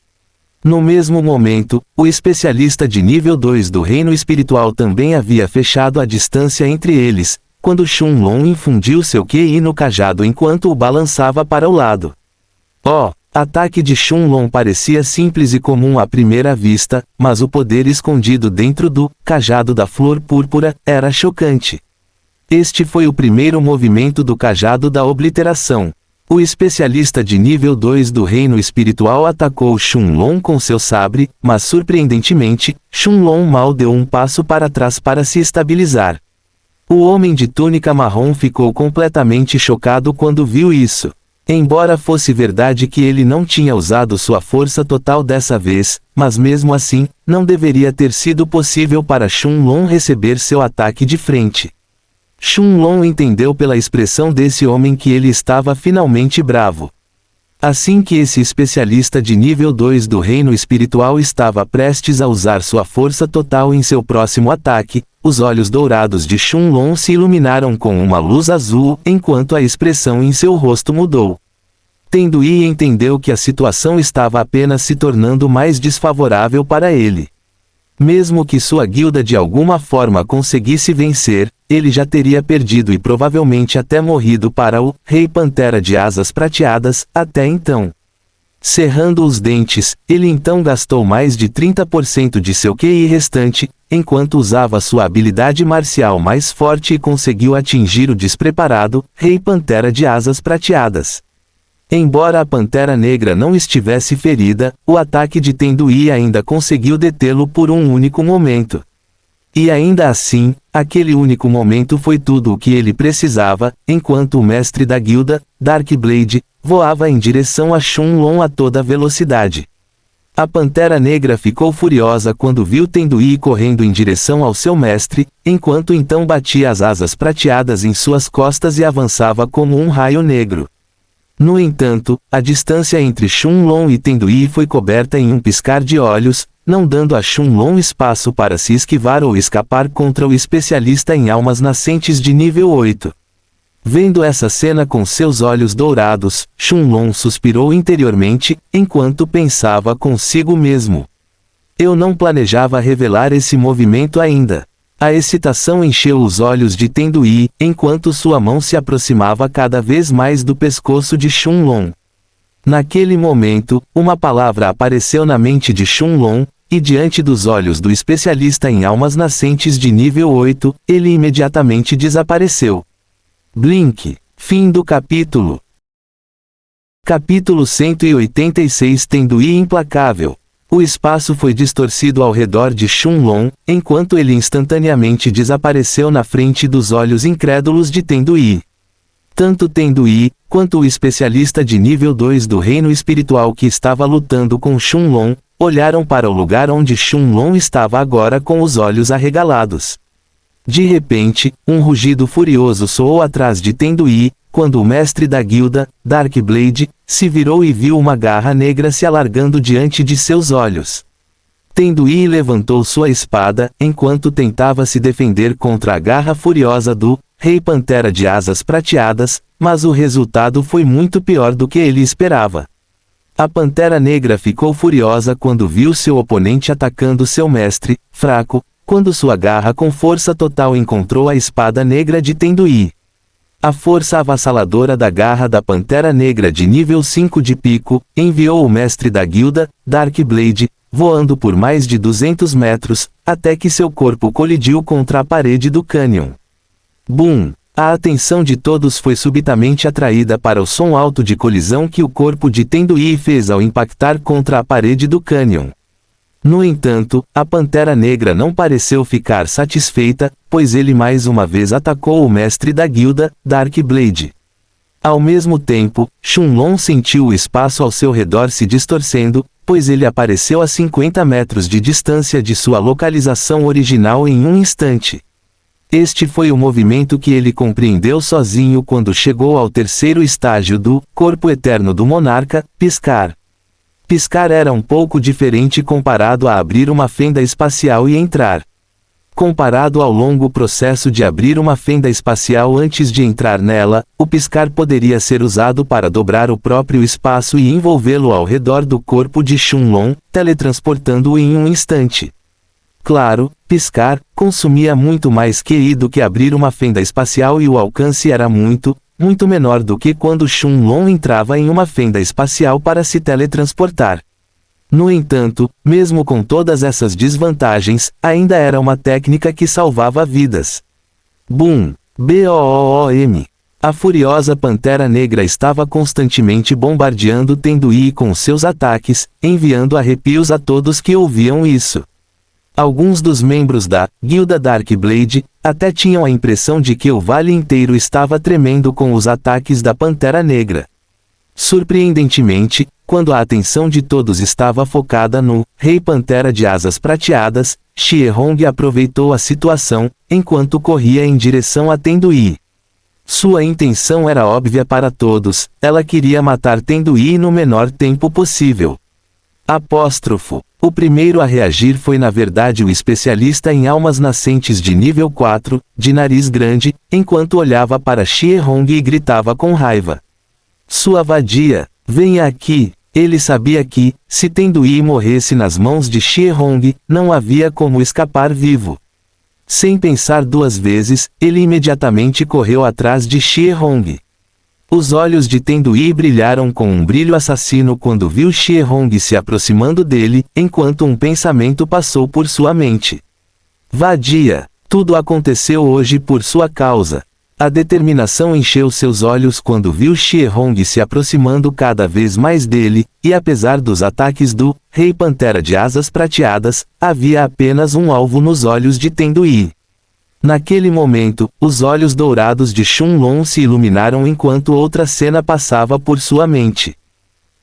No mesmo momento, o especialista de nível 2 do reino espiritual também havia fechado a distância entre eles, quando Shunlong infundiu seu QI no cajado enquanto o balançava para o lado. Ataque de Shunlong parecia simples e comum à primeira vista, mas o poder escondido dentro do cajado da flor púrpura era chocante. Este foi o primeiro movimento do cajado da obliteração. O especialista de nível 2 do reino espiritual atacou Shunlong com seu sabre, mas surpreendentemente, Shunlong mal deu um passo para trás para se estabilizar. O homem de túnica marrom ficou completamente chocado quando viu isso. Embora fosse verdade que ele não tinha usado sua força total dessa vez, mas mesmo assim, não deveria ter sido possível para Shunlong receber seu ataque de frente. Shunlong entendeu pela expressão desse homem que ele estava finalmente bravo. Assim que esse especialista de nível 2 do reino espiritual estava prestes a usar sua força total em seu próximo ataque, os olhos dourados de Shunlong se iluminaram com uma luz azul, enquanto a expressão em seu rosto mudou. Tendui entendeu que a situação estava apenas se tornando mais desfavorável para ele. Mesmo que sua guilda de alguma forma conseguisse vencer, ele já teria perdido e provavelmente até morrido para o Rei Pantera de Asas Prateadas, até então. Cerrando os dentes, ele então gastou mais de 30% de seu QI restante, enquanto usava sua habilidade marcial mais forte e conseguiu atingir o despreparado Rei Pantera de Asas Prateadas. Embora a Pantera Negra não estivesse ferida, o ataque de Tendui ainda conseguiu detê-lo por um único momento. E ainda assim, aquele único momento foi tudo o que ele precisava, enquanto o mestre da guilda, Darkblade, voava em direção a Shunlong a toda velocidade. A Pantera Negra ficou furiosa quando viu Tendui correndo em direção ao seu mestre, enquanto então batia as asas prateadas em suas costas e avançava como um raio negro. No entanto, a distância entre Shunlong e Tendui foi coberta em um piscar de olhos, não dando a Shunlong espaço para se esquivar ou escapar contra o especialista em almas nascentes de nível 8. Vendo essa cena com seus olhos dourados, Shunlong suspirou interiormente, enquanto pensava consigo mesmo. Eu não planejava revelar esse movimento ainda. A excitação encheu os olhos de Tendui, enquanto sua mão se aproximava cada vez mais do pescoço de Shunlong. Naquele momento, uma palavra apareceu na mente de Shunlong, e diante dos olhos do especialista em almas nascentes de nível 8, ele imediatamente desapareceu. Blink. Fim do capítulo. Capítulo 186. Tenduí implacável. O espaço foi distorcido ao redor de Shenlong, enquanto ele instantaneamente desapareceu na frente dos olhos incrédulos de Tenduí. Tanto Tenduí, quanto o especialista de nível 2 do reino espiritual que estava lutando com Shenlong, olharam para o lugar onde Shenlong estava agora com os olhos arregalados. De repente, um rugido furioso soou atrás de Tenduí, quando o mestre da guilda, Darkblade, se virou e viu uma garra negra se alargando diante de seus olhos. Tenduí levantou sua espada, enquanto tentava se defender contra a garra furiosa do Rei Pantera de Asas Prateadas, mas o resultado foi muito pior do que ele esperava. A Pantera Negra ficou furiosa quando viu seu oponente atacando seu mestre, fraco, quando sua garra com força total encontrou a espada negra de Tenduí. A força avassaladora da garra da Pantera Negra de nível 5 de pico, enviou o mestre da guilda, Darkblade, voando por mais de 200 metros, até que seu corpo colidiu contra a parede do cânion. Boom! A atenção de todos foi subitamente atraída para o som alto de colisão que o corpo de Tenduí fez ao impactar contra a parede do cânion. No entanto, a Pantera Negra não pareceu ficar satisfeita, pois ele mais uma vez atacou o mestre da guilda, Darkblade. Ao mesmo tempo, Shenlong sentiu o espaço ao seu redor se distorcendo, pois ele apareceu a 50 metros de distância de sua localização original em um instante. Este foi o movimento que ele compreendeu sozinho quando chegou ao terceiro estágio do corpo eterno do monarca, piscar. Piscar era um pouco diferente comparado a abrir uma fenda espacial e entrar. Comparado ao longo processo de abrir uma fenda espacial antes de entrar nela, o piscar poderia ser usado para dobrar o próprio espaço e envolvê-lo ao redor do corpo de Shenlong, teletransportando-o em um instante. Claro, piscar consumia muito mais QI do que abrir uma fenda espacial e o alcance era muito menor do que quando Shenlong entrava em uma fenda espacial para se teletransportar. No entanto, mesmo com todas essas desvantagens, ainda era uma técnica que salvava vidas. Boom! BOOM! A furiosa Pantera Negra estava constantemente bombardeando Tenduí com seus ataques, enviando arrepios a todos que ouviam isso. Alguns dos membros da Guilda Darkblade até tinham a impressão de que o vale inteiro estava tremendo com os ataques da Pantera Negra. Surpreendentemente, quando a atenção de todos estava focada no Rei Pantera de Asas Prateadas, Shenlong aproveitou a situação, enquanto corria em direção a Tenduí. Sua intenção era óbvia para todos, ela queria matar Tenduí no menor tempo possível. O primeiro a reagir foi na verdade o especialista em almas nascentes de nível 4, de nariz grande, enquanto olhava para Shenlong e gritava com raiva. Sua vadia, venha aqui! Ele sabia que, se Tenduí morresse nas mãos de Shenlong, não havia como escapar vivo. Sem pensar duas vezes, ele imediatamente correu atrás de Shenlong. Os olhos de Tenduí brilharam com um brilho assassino quando viu Shenlong se aproximando dele, enquanto um pensamento passou por sua mente. Vadia! Tudo aconteceu hoje por sua causa. A determinação encheu seus olhos quando viu Shenlong se aproximando cada vez mais dele, e apesar dos ataques do Rei Pantera de Asas Prateadas, havia apenas um alvo nos olhos de Tenduí. Naquele momento, os olhos dourados de Shenlong se iluminaram enquanto outra cena passava por sua mente.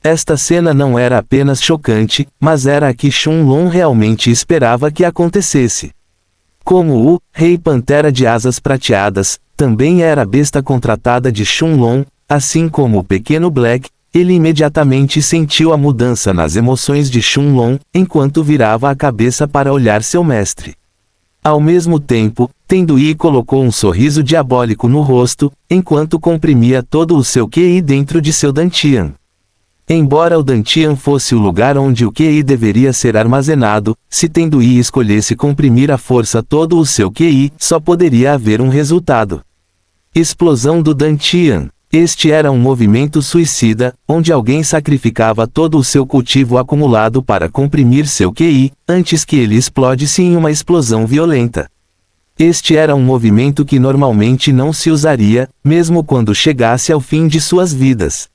Esta cena não era apenas chocante, mas era a que Shenlong realmente esperava que acontecesse. Como o Rei Pantera de Asas Prateadas também era a besta contratada de Shenlong, assim como o pequeno Black, ele imediatamente sentiu a mudança nas emoções de Shenlong, enquanto virava a cabeça para olhar seu mestre. Ao mesmo tempo, Tenduí colocou um sorriso diabólico no rosto, enquanto comprimia todo o seu QI dentro de seu Dantian. Embora o Dantian fosse o lugar onde o QI deveria ser armazenado, se Tenduí escolhesse comprimir à força todo o seu QI, só poderia haver um resultado. Explosão do Dantian. Este era um movimento suicida, onde alguém sacrificava todo o seu cultivo acumulado para comprimir seu QI, antes que ele explodisse em uma explosão violenta. Este era um movimento que normalmente não se usaria, mesmo quando chegasse ao fim de suas vidas.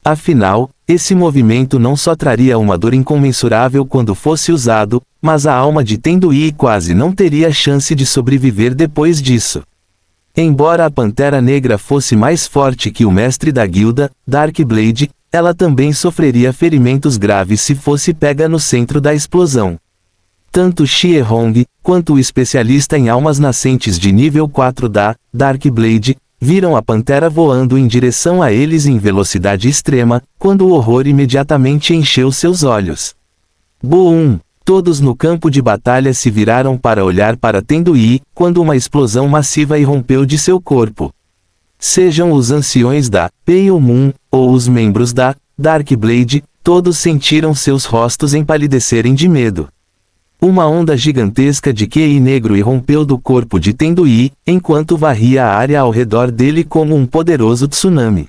Afinal, esse movimento não só traria uma dor incomensurável quando fosse usado, mas a alma de Tendui quase não teria chance de sobreviver depois disso. Embora a Pantera Negra fosse mais forte que o mestre da guilda, Darkblade, ela também sofreria ferimentos graves se fosse pega no centro da explosão. Tanto Xie-Hong, quanto o especialista em almas nascentes de nível 4 da Darkblade, viram a Pantera voando em direção a eles em velocidade extrema, quando o horror imediatamente encheu seus olhos. Boom! Todos no campo de batalha se viraram para olhar para Tendui, quando uma explosão massiva irrompeu de seu corpo. Sejam os anciões da Pale Moon, ou os membros da Darkblade, todos sentiram seus rostos empalidecerem de medo. Uma onda gigantesca de QI negro irrompeu do corpo de Tendui, enquanto varria a área ao redor dele como um poderoso tsunami.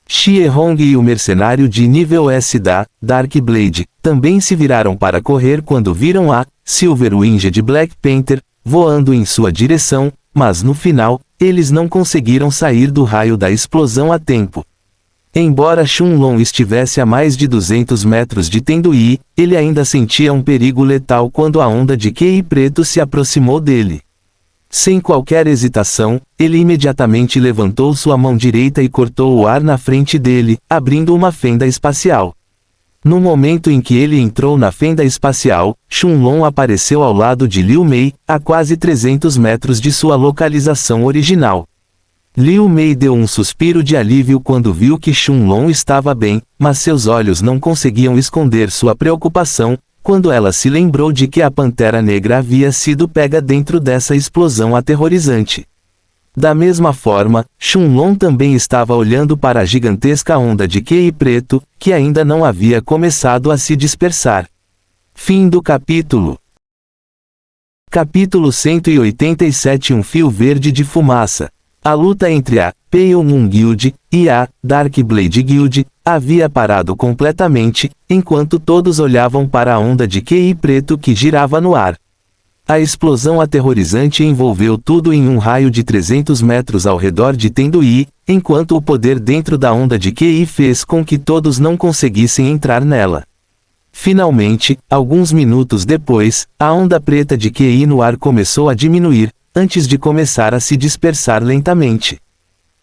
Xie-Hong e o mercenário de nível S da Darkblade também se viraram para correr quando viram a Silverwinged Black Panther voando em sua direção, mas no final, eles não conseguiram sair do raio da explosão a tempo. Embora Shunlong estivesse a mais de 200 metros de Tendui, ele ainda sentia um perigo letal quando a onda de QI preto se aproximou dele. Sem qualquer hesitação, ele imediatamente levantou sua mão direita e cortou o ar na frente dele, abrindo uma fenda espacial. No momento em que ele entrou na fenda espacial, Shunlong apareceu ao lado de Liu Mei, a quase 300 metros de sua localização original. Liu Mei deu um suspiro de alívio quando viu que Shunlong estava bem, mas seus olhos não conseguiam esconder sua preocupação, quando ela se lembrou de que a Pantera Negra havia sido pega dentro dessa explosão aterrorizante. Da mesma forma, Shunlong também estava olhando para a gigantesca onda de QI preto, que ainda não havia começado a se dispersar. Fim do capítulo. Capítulo 187. Um fio verde de fumaça. A luta entre a Pale Moon Guild e a Darkblade Guild havia parado completamente, enquanto todos olhavam para a onda de QI preto que girava no ar. A explosão aterrorizante envolveu tudo em um raio de 300 metros ao redor de Tendui, enquanto o poder dentro da onda de QI fez com que todos não conseguissem entrar nela. Finalmente, alguns minutos depois, a onda preta de QI no ar começou a diminuir, antes de começar a se dispersar lentamente.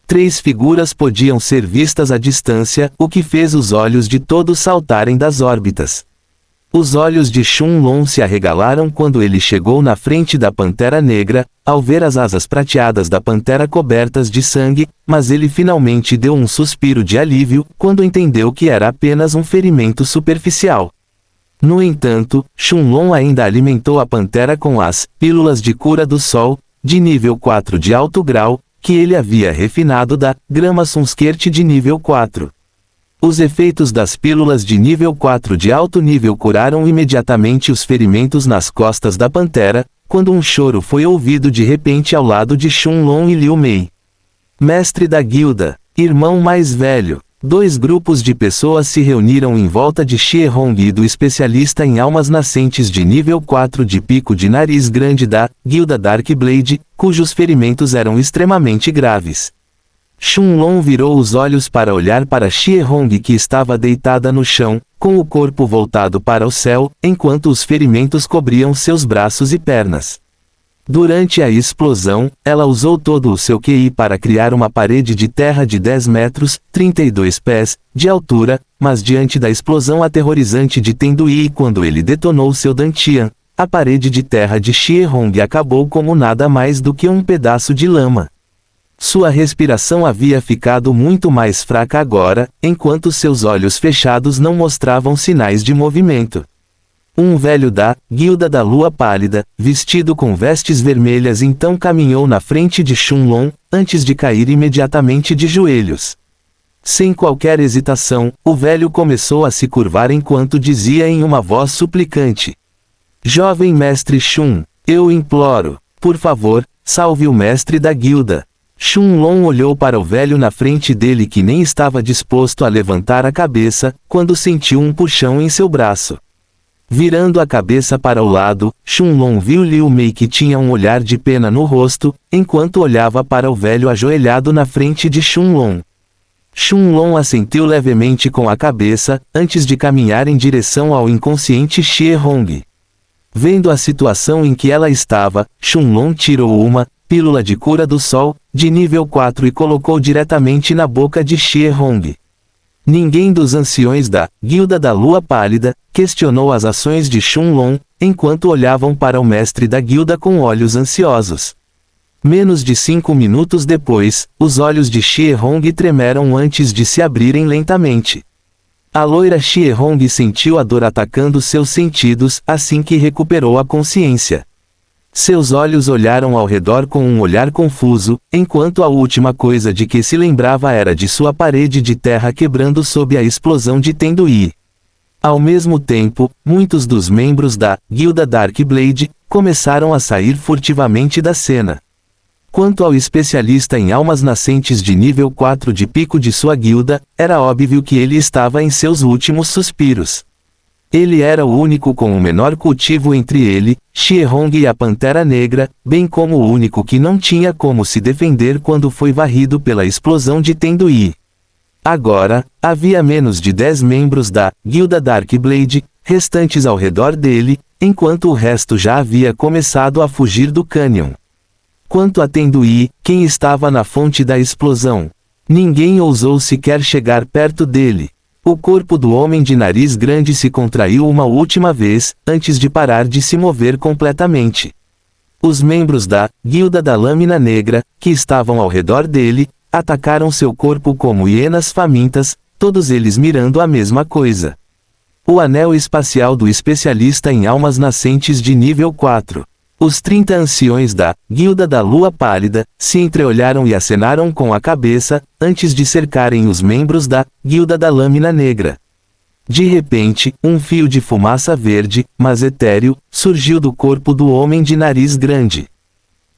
3 figuras podiam ser vistas à distância, o que fez os olhos de todos saltarem das órbitas. Os olhos de Shunlong se arregalaram quando ele chegou na frente da Pantera Negra, ao ver as asas prateadas da Pantera cobertas de sangue, mas ele finalmente deu um suspiro de alívio, quando entendeu que era apenas um ferimento superficial. No entanto, Shunlong ainda alimentou a Pantera com as pílulas de cura do sol, de nível 4 de alto grau, que ele havia refinado da grama Sunskirt de nível 4. Os efeitos das pílulas de nível 4 de alto nível curaram imediatamente os ferimentos nas costas da Pantera, quando um choro foi ouvido de repente ao lado de Shunlong e Liu Mei. Mestre da guilda, irmão mais velho. 2 grupos de pessoas se reuniram em volta de Xie-Hong e do especialista em almas nascentes de nível 4 de pico de nariz grande da guilda Darkblade, cujos ferimentos eram extremamente graves. Shunlong virou os olhos para olhar para Xie-Hong que estava deitada no chão, com o corpo voltado para o céu, enquanto os ferimentos cobriam seus braços e pernas. Durante a explosão, ela usou todo o seu QI para criar uma parede de terra de 10 metros, 32 pés, de altura, mas diante da explosão aterrorizante de Tendui quando ele detonou seu Dantian, a parede de terra de Xie-Hong acabou como nada mais do que um pedaço de lama. Sua respiração havia ficado muito mais fraca agora, enquanto seus olhos fechados não mostravam sinais de movimento. Um velho da Guilda da Lua Pálida, vestido com vestes vermelhas então caminhou na frente de Shunlong, antes de cair imediatamente de joelhos. Sem qualquer hesitação, o velho começou a se curvar enquanto dizia em uma voz suplicante: Jovem mestre Shun, eu imploro, por favor, salve o mestre da guilda. Shunlong olhou para o velho na frente dele que nem estava disposto a levantar a cabeça, quando sentiu um puxão em seu braço. Virando a cabeça para o lado, Shunlong viu Liu Mei que tinha um olhar de pena no rosto, enquanto olhava para o velho ajoelhado na frente de Shunlong. Shunlong assentiu levemente com a cabeça, antes de caminhar em direção ao inconsciente Xie Hong. Vendo a situação em que ela estava, Shunlong tirou uma pílula de cura do sol, de nível 4 e colocou diretamente na boca de Xie Hong. Ninguém dos anciões da Guilda da Lua Pálida questionou as ações de Shunlong, enquanto olhavam para o mestre da guilda com olhos ansiosos. Menos de 5 minutos depois, os olhos de Xie Hong tremeram antes de se abrirem lentamente. A loira Xie Hong sentiu a dor atacando seus sentidos assim que recuperou a consciência. Seus olhos olharam ao redor com um olhar confuso, enquanto a última coisa de que se lembrava era de sua parede de terra quebrando sob a explosão de Tendui. Ao mesmo tempo, muitos dos membros da Guilda Darkblade começaram a sair furtivamente da cena. Quanto ao especialista em almas nascentes de nível 4 de pico de sua guilda, era óbvio que ele estava em seus últimos suspiros. Ele era o único com o menor cultivo entre ele, Xie Hong e a Pantera Negra, bem como o único que não tinha como se defender quando foi varrido pela explosão de Tendui. Agora, havia menos de 10 membros da Guilda Darkblade, restantes ao redor dele, enquanto o resto já havia começado a fugir do cânion. Quanto a Tendui, quem estava na fonte da explosão? Ninguém ousou sequer chegar perto dele. O corpo do homem de nariz grande se contraiu uma última vez, antes de parar de se mover completamente. Os membros da Guilda da Lâmina Negra, que estavam ao redor dele, atacaram seu corpo como hienas famintas, todos eles mirando a mesma coisa. O anel espacial do especialista em almas nascentes de nível 4. Os 30 anciões da Guilda da Lua Pálida se entreolharam e acenaram com a cabeça, antes de cercarem os membros da Guilda da Lâmina Negra. De repente, um fio de fumaça verde, mas etéreo, surgiu do corpo do homem de nariz grande.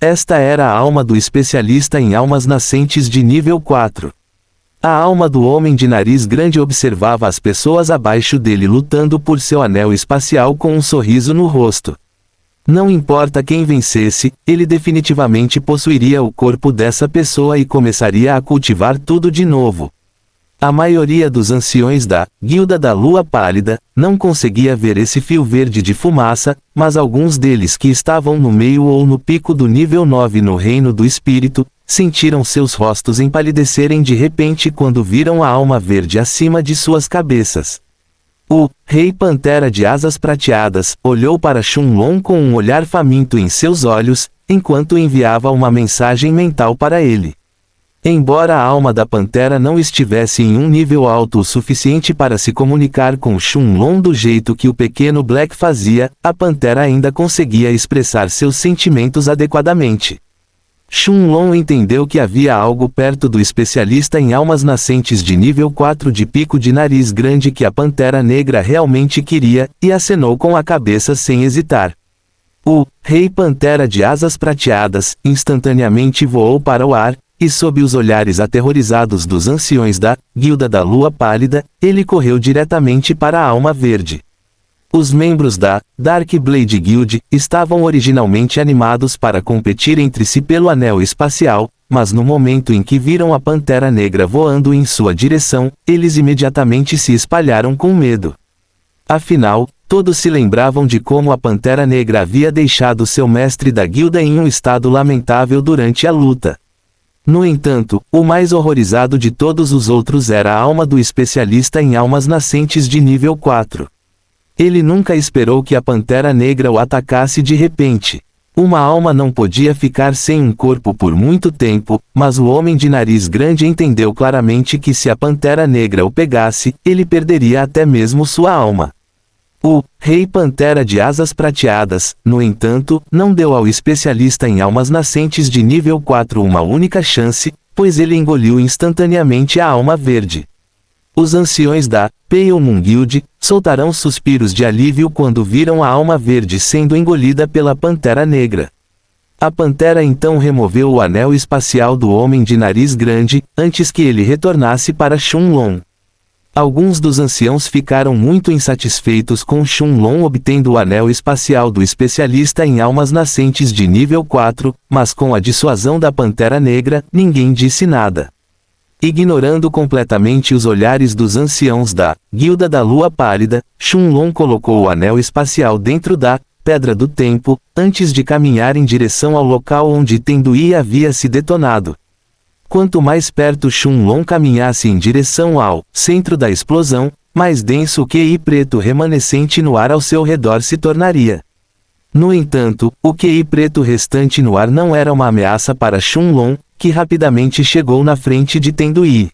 Esta era a alma do especialista em almas nascentes de nível 4. A alma do homem de nariz grande observava as pessoas abaixo dele lutando por seu anel espacial com um sorriso no rosto. Não importa quem vencesse, ele definitivamente possuiria o corpo dessa pessoa e começaria a cultivar tudo de novo. A maioria dos anciões da Guilda da Lua Pálida não conseguia ver esse fio verde de fumaça, mas alguns deles que estavam no meio ou no pico do nível 9 no Reino do Espírito, sentiram seus rostos empalidecerem de repente quando viram a alma verde acima de suas cabeças. O Rei Pantera de Asas Prateadas olhou para Shunlong com um olhar faminto em seus olhos, enquanto enviava uma mensagem mental para ele. Embora a alma da Pantera não estivesse em um nível alto o suficiente para se comunicar com Shunlong do jeito que o pequeno Black fazia, a Pantera ainda conseguia expressar seus sentimentos adequadamente. Shunlong entendeu que havia algo perto do especialista em almas nascentes de nível 4 de pico de nariz grande que a Pantera Negra realmente queria, e acenou com a cabeça sem hesitar. O Rei Pantera de Asas Prateadas instantaneamente voou para o ar, e sob os olhares aterrorizados dos anciões da Guilda da Lua Pálida, ele correu diretamente para a alma verde. Os membros da Darkblade Guild estavam originalmente animados para competir entre si pelo anel espacial, mas no momento em que viram a Pantera Negra voando em sua direção, eles imediatamente se espalharam com medo. Afinal, todos se lembravam de como a Pantera Negra havia deixado seu mestre da guilda em um estado lamentável durante a luta. No entanto, o mais horrorizado de todos os outros era a alma do especialista em almas nascentes de nível 4. Ele nunca esperou que a Pantera Negra o atacasse de repente. Uma alma não podia ficar sem um corpo por muito tempo, mas o homem de nariz grande entendeu claramente que se a Pantera Negra o pegasse, ele perderia até mesmo sua alma. O Rei Pantera de Asas Prateadas, no entanto, não deu ao especialista em almas nascentes de nível 4 uma única chance, pois ele engoliu instantaneamente a alma verde. Os anciões da Pale Moon Guild soltarão suspiros de alívio quando viram a alma verde sendo engolida pela Pantera Negra. A pantera então removeu o anel espacial do homem de nariz grande, antes que ele retornasse para Shenlong. Alguns dos anciãos ficaram muito insatisfeitos com Shenlong obtendo o anel espacial do especialista em almas nascentes de nível 4, mas com a dissuasão da Pantera Negra, ninguém disse nada. Ignorando completamente os olhares dos anciãos da Guilda da Lua Pálida, Shenlong colocou o anel espacial dentro da Pedra do Tempo, antes de caminhar em direção ao local onde Tendui havia se detonado. Quanto mais perto Shenlong caminhasse em direção ao centro da explosão, mais denso o QI preto remanescente no ar ao seu redor se tornaria. No entanto, o QI preto restante no ar não era uma ameaça para Shenlong, que rapidamente chegou na frente de Tendui.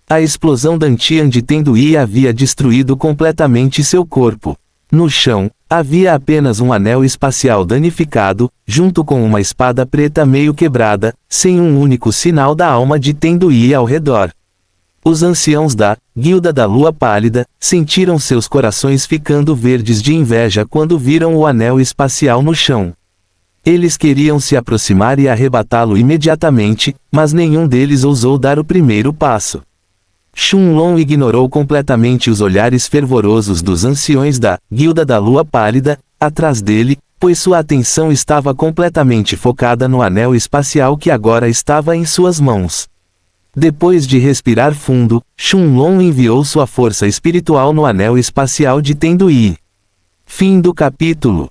A explosão Dantian de Tendui havia destruído completamente seu corpo. No chão, havia apenas um anel espacial danificado, junto com uma espada preta meio quebrada, sem um único sinal da alma de Tendui ao redor. Os anciãos da Guilda da Lua Pálida sentiram seus corações ficando verdes de inveja quando viram o anel espacial no chão. Eles queriam se aproximar e arrebatá-lo imediatamente, mas nenhum deles ousou dar o primeiro passo. Shenlong ignorou completamente os olhares fervorosos dos anciões da Guilda da Lua Pálida, atrás dele, pois sua atenção estava completamente focada no anel espacial que agora estava em suas mãos. Depois de respirar fundo, Shenlong enviou sua força espiritual no anel espacial de Tendui. Fim do capítulo.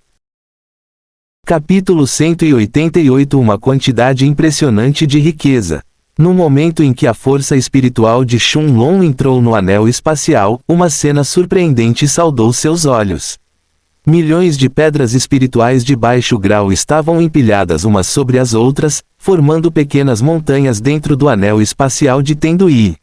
Capítulo 188. Uma quantidade impressionante de riqueza. No momento em que a força espiritual de Shenlong entrou no anel espacial, uma cena surpreendente saudou seus olhos. Milhões de pedras espirituais de baixo grau estavam empilhadas umas sobre as outras, formando pequenas montanhas dentro do anel espacial de Tendui.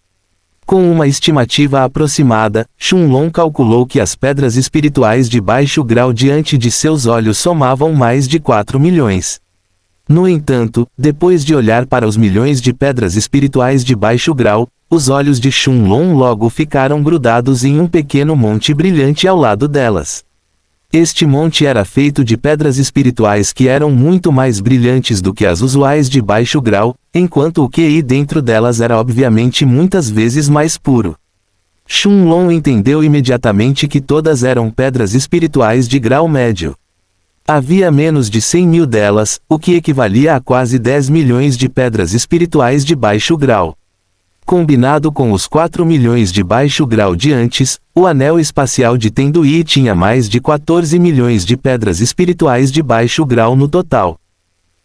Com uma estimativa aproximada, Shenlong calculou que as pedras espirituais de baixo grau diante de seus olhos somavam mais de 4 milhões. No entanto, depois de olhar para os milhões de pedras espirituais de baixo grau, os olhos de Shenlong logo ficaram grudados em um pequeno monte brilhante ao lado delas. Este monte era feito de pedras espirituais que eram muito mais brilhantes do que as usuais de baixo grau, enquanto o QI dentro delas era obviamente muitas vezes mais puro. Shenlong entendeu imediatamente que todas eram pedras espirituais de grau médio. Havia menos de 100 mil delas, o que equivalia a quase 10 milhões de pedras espirituais de baixo grau. Combinado com os 4 milhões de baixo grau de antes, o anel espacial de Tendui tinha mais de 14 milhões de pedras espirituais de baixo grau no total.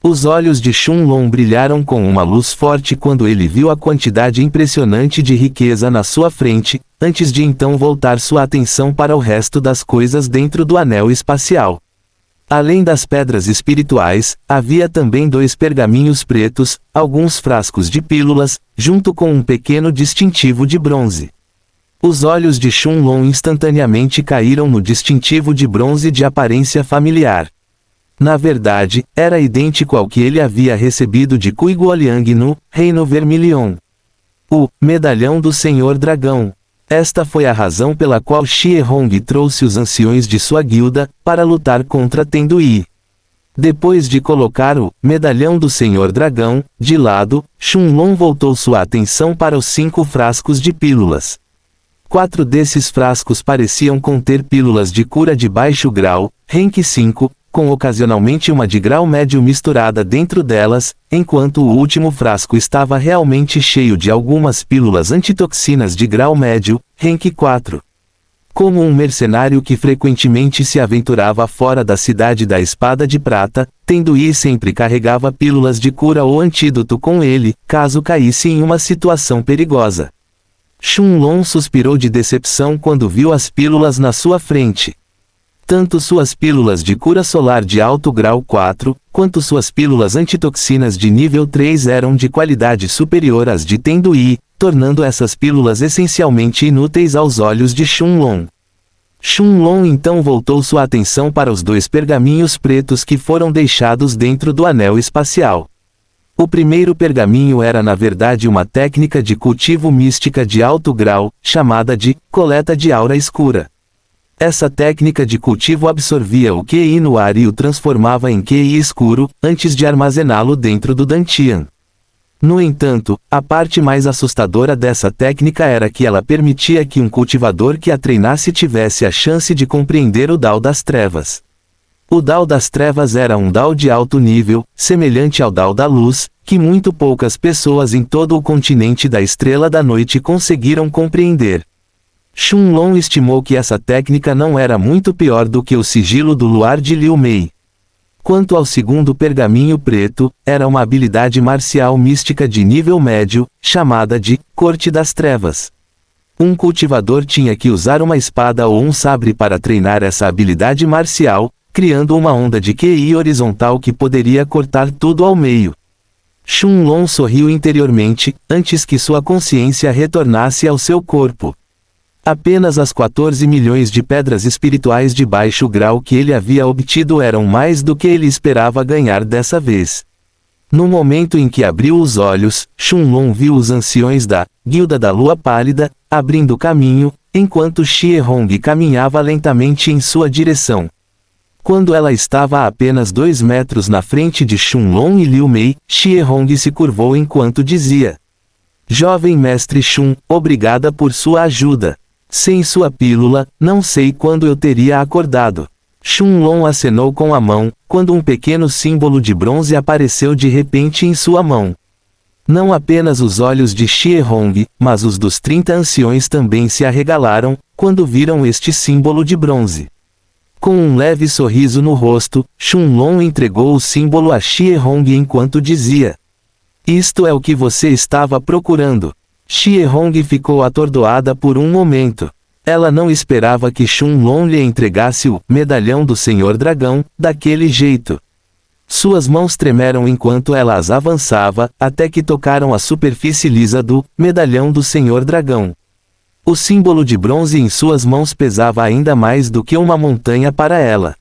Os olhos de Shenlong brilharam com uma luz forte quando ele viu a quantidade impressionante de riqueza na sua frente, antes de então voltar sua atenção para o resto das coisas dentro do anel espacial. Além das pedras espirituais, havia também 2 pergaminhos pretos, alguns frascos de pílulas, junto com um pequeno distintivo de bronze. Os olhos de Shenlong instantaneamente caíram no distintivo de bronze de aparência familiar. Na verdade, era idêntico ao que ele havia recebido de Cui Guoliang no Reino Vermilion. O Medalhão do Senhor Dragão. Esta foi a razão pela qual Xie-Hong trouxe os anciões de sua guilda, para lutar contra Tendui. Depois de colocar o Medalhão do Senhor Dragão de lado, Shenlong voltou sua atenção para os 5 frascos de pílulas. 4 desses frascos pareciam conter pílulas de cura de baixo grau, Rank 5, com ocasionalmente uma de grau médio misturada dentro delas, enquanto o último frasco estava realmente cheio de algumas pílulas antitoxinas de grau médio, Rank 4. Como um mercenário que frequentemente se aventurava fora da cidade da Espada de Prata, Tendui sempre carregava pílulas de cura ou antídoto com ele, caso caísse em uma situação perigosa. Shenlong suspirou de decepção quando viu as pílulas na sua frente. Tanto suas pílulas de cura solar de alto grau 4, quanto suas pílulas antitoxinas de nível 3 eram de qualidade superior às de Tendui, tornando essas pílulas essencialmente inúteis aos olhos de Shenlong. Shenlong então voltou sua atenção para os 2 pergaminhos pretos que foram deixados dentro do anel espacial. O primeiro pergaminho era na verdade uma técnica de cultivo mística de alto grau, chamada de coleta de aura escura. Essa técnica de cultivo absorvia o QI no ar e o transformava em QI escuro, antes de armazená-lo dentro do Dantian. No entanto, a parte mais assustadora dessa técnica era que ela permitia que um cultivador que a treinasse tivesse a chance de compreender o Dao das Trevas. O Dao das Trevas era um Dao de alto nível, semelhante ao Dao da Luz, que muito poucas pessoas em todo o continente da Estrela da Noite conseguiram compreender. Shunlong estimou que essa técnica não era muito pior do que o sigilo do luar de Liu Mei. Quanto ao segundo pergaminho preto, era uma habilidade marcial mística de nível médio, chamada de Corte das Trevas. Um cultivador tinha que usar uma espada ou um sabre para treinar essa habilidade marcial, criando uma onda de QI horizontal que poderia cortar tudo ao meio. Shunlong sorriu interiormente, antes que sua consciência retornasse ao seu corpo. Apenas as 14 milhões de pedras espirituais de baixo grau que ele havia obtido eram mais do que ele esperava ganhar dessa vez. No momento em que abriu os olhos, Shunlong viu os anciões da Guilda da Lua Pálida, abrindo caminho, enquanto Xie Hong caminhava lentamente em sua direção. Quando ela estava a apenas 2 metros na frente de Shunlong e Liu Mei, Xie Hong se curvou enquanto dizia: "Jovem mestre Shun, obrigada por sua ajuda. Sem sua pílula, não sei quando eu teria acordado." Shunlong acenou com a mão, quando um pequeno símbolo de bronze apareceu de repente em sua mão. Não apenas os olhos de Xie Hong, mas os dos 30 anciões também se arregalaram, quando viram este símbolo de bronze. Com um leve sorriso no rosto, Shunlong entregou o símbolo a Xie Hong enquanto dizia: "Isto é o que você estava procurando." Xie Hong ficou atordoada por um momento. Ela não esperava que Shunlong lhe entregasse o medalhão do Senhor Dragão, daquele jeito. Suas mãos tremeram enquanto ela as avançava, até que tocaram a superfície lisa do medalhão do Senhor Dragão. O símbolo de bronze em suas mãos pesava ainda mais do que uma montanha para ela.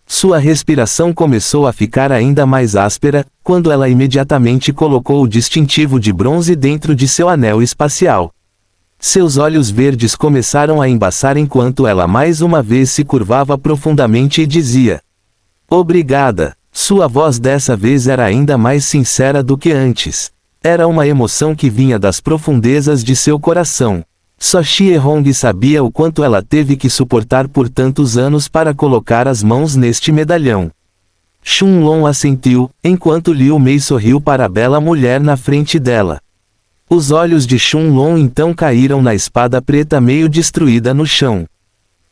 Sua respiração começou a ficar ainda mais áspera, quando ela imediatamente colocou o distintivo de bronze dentro de seu anel espacial. Seus olhos verdes começaram a embaçar enquanto ela mais uma vez se curvava profundamente e dizia: "Obrigada." Sua voz dessa vez era ainda mais sincera do que antes. Era uma emoção que vinha das profundezas de seu coração. Só Xie Hong sabia o quanto ela teve que suportar por tantos anos para colocar as mãos neste medalhão. Shunlong assentiu, enquanto Liu Mei sorriu para a bela mulher na frente dela. Os olhos de Shunlong então caíram na espada preta meio destruída no chão.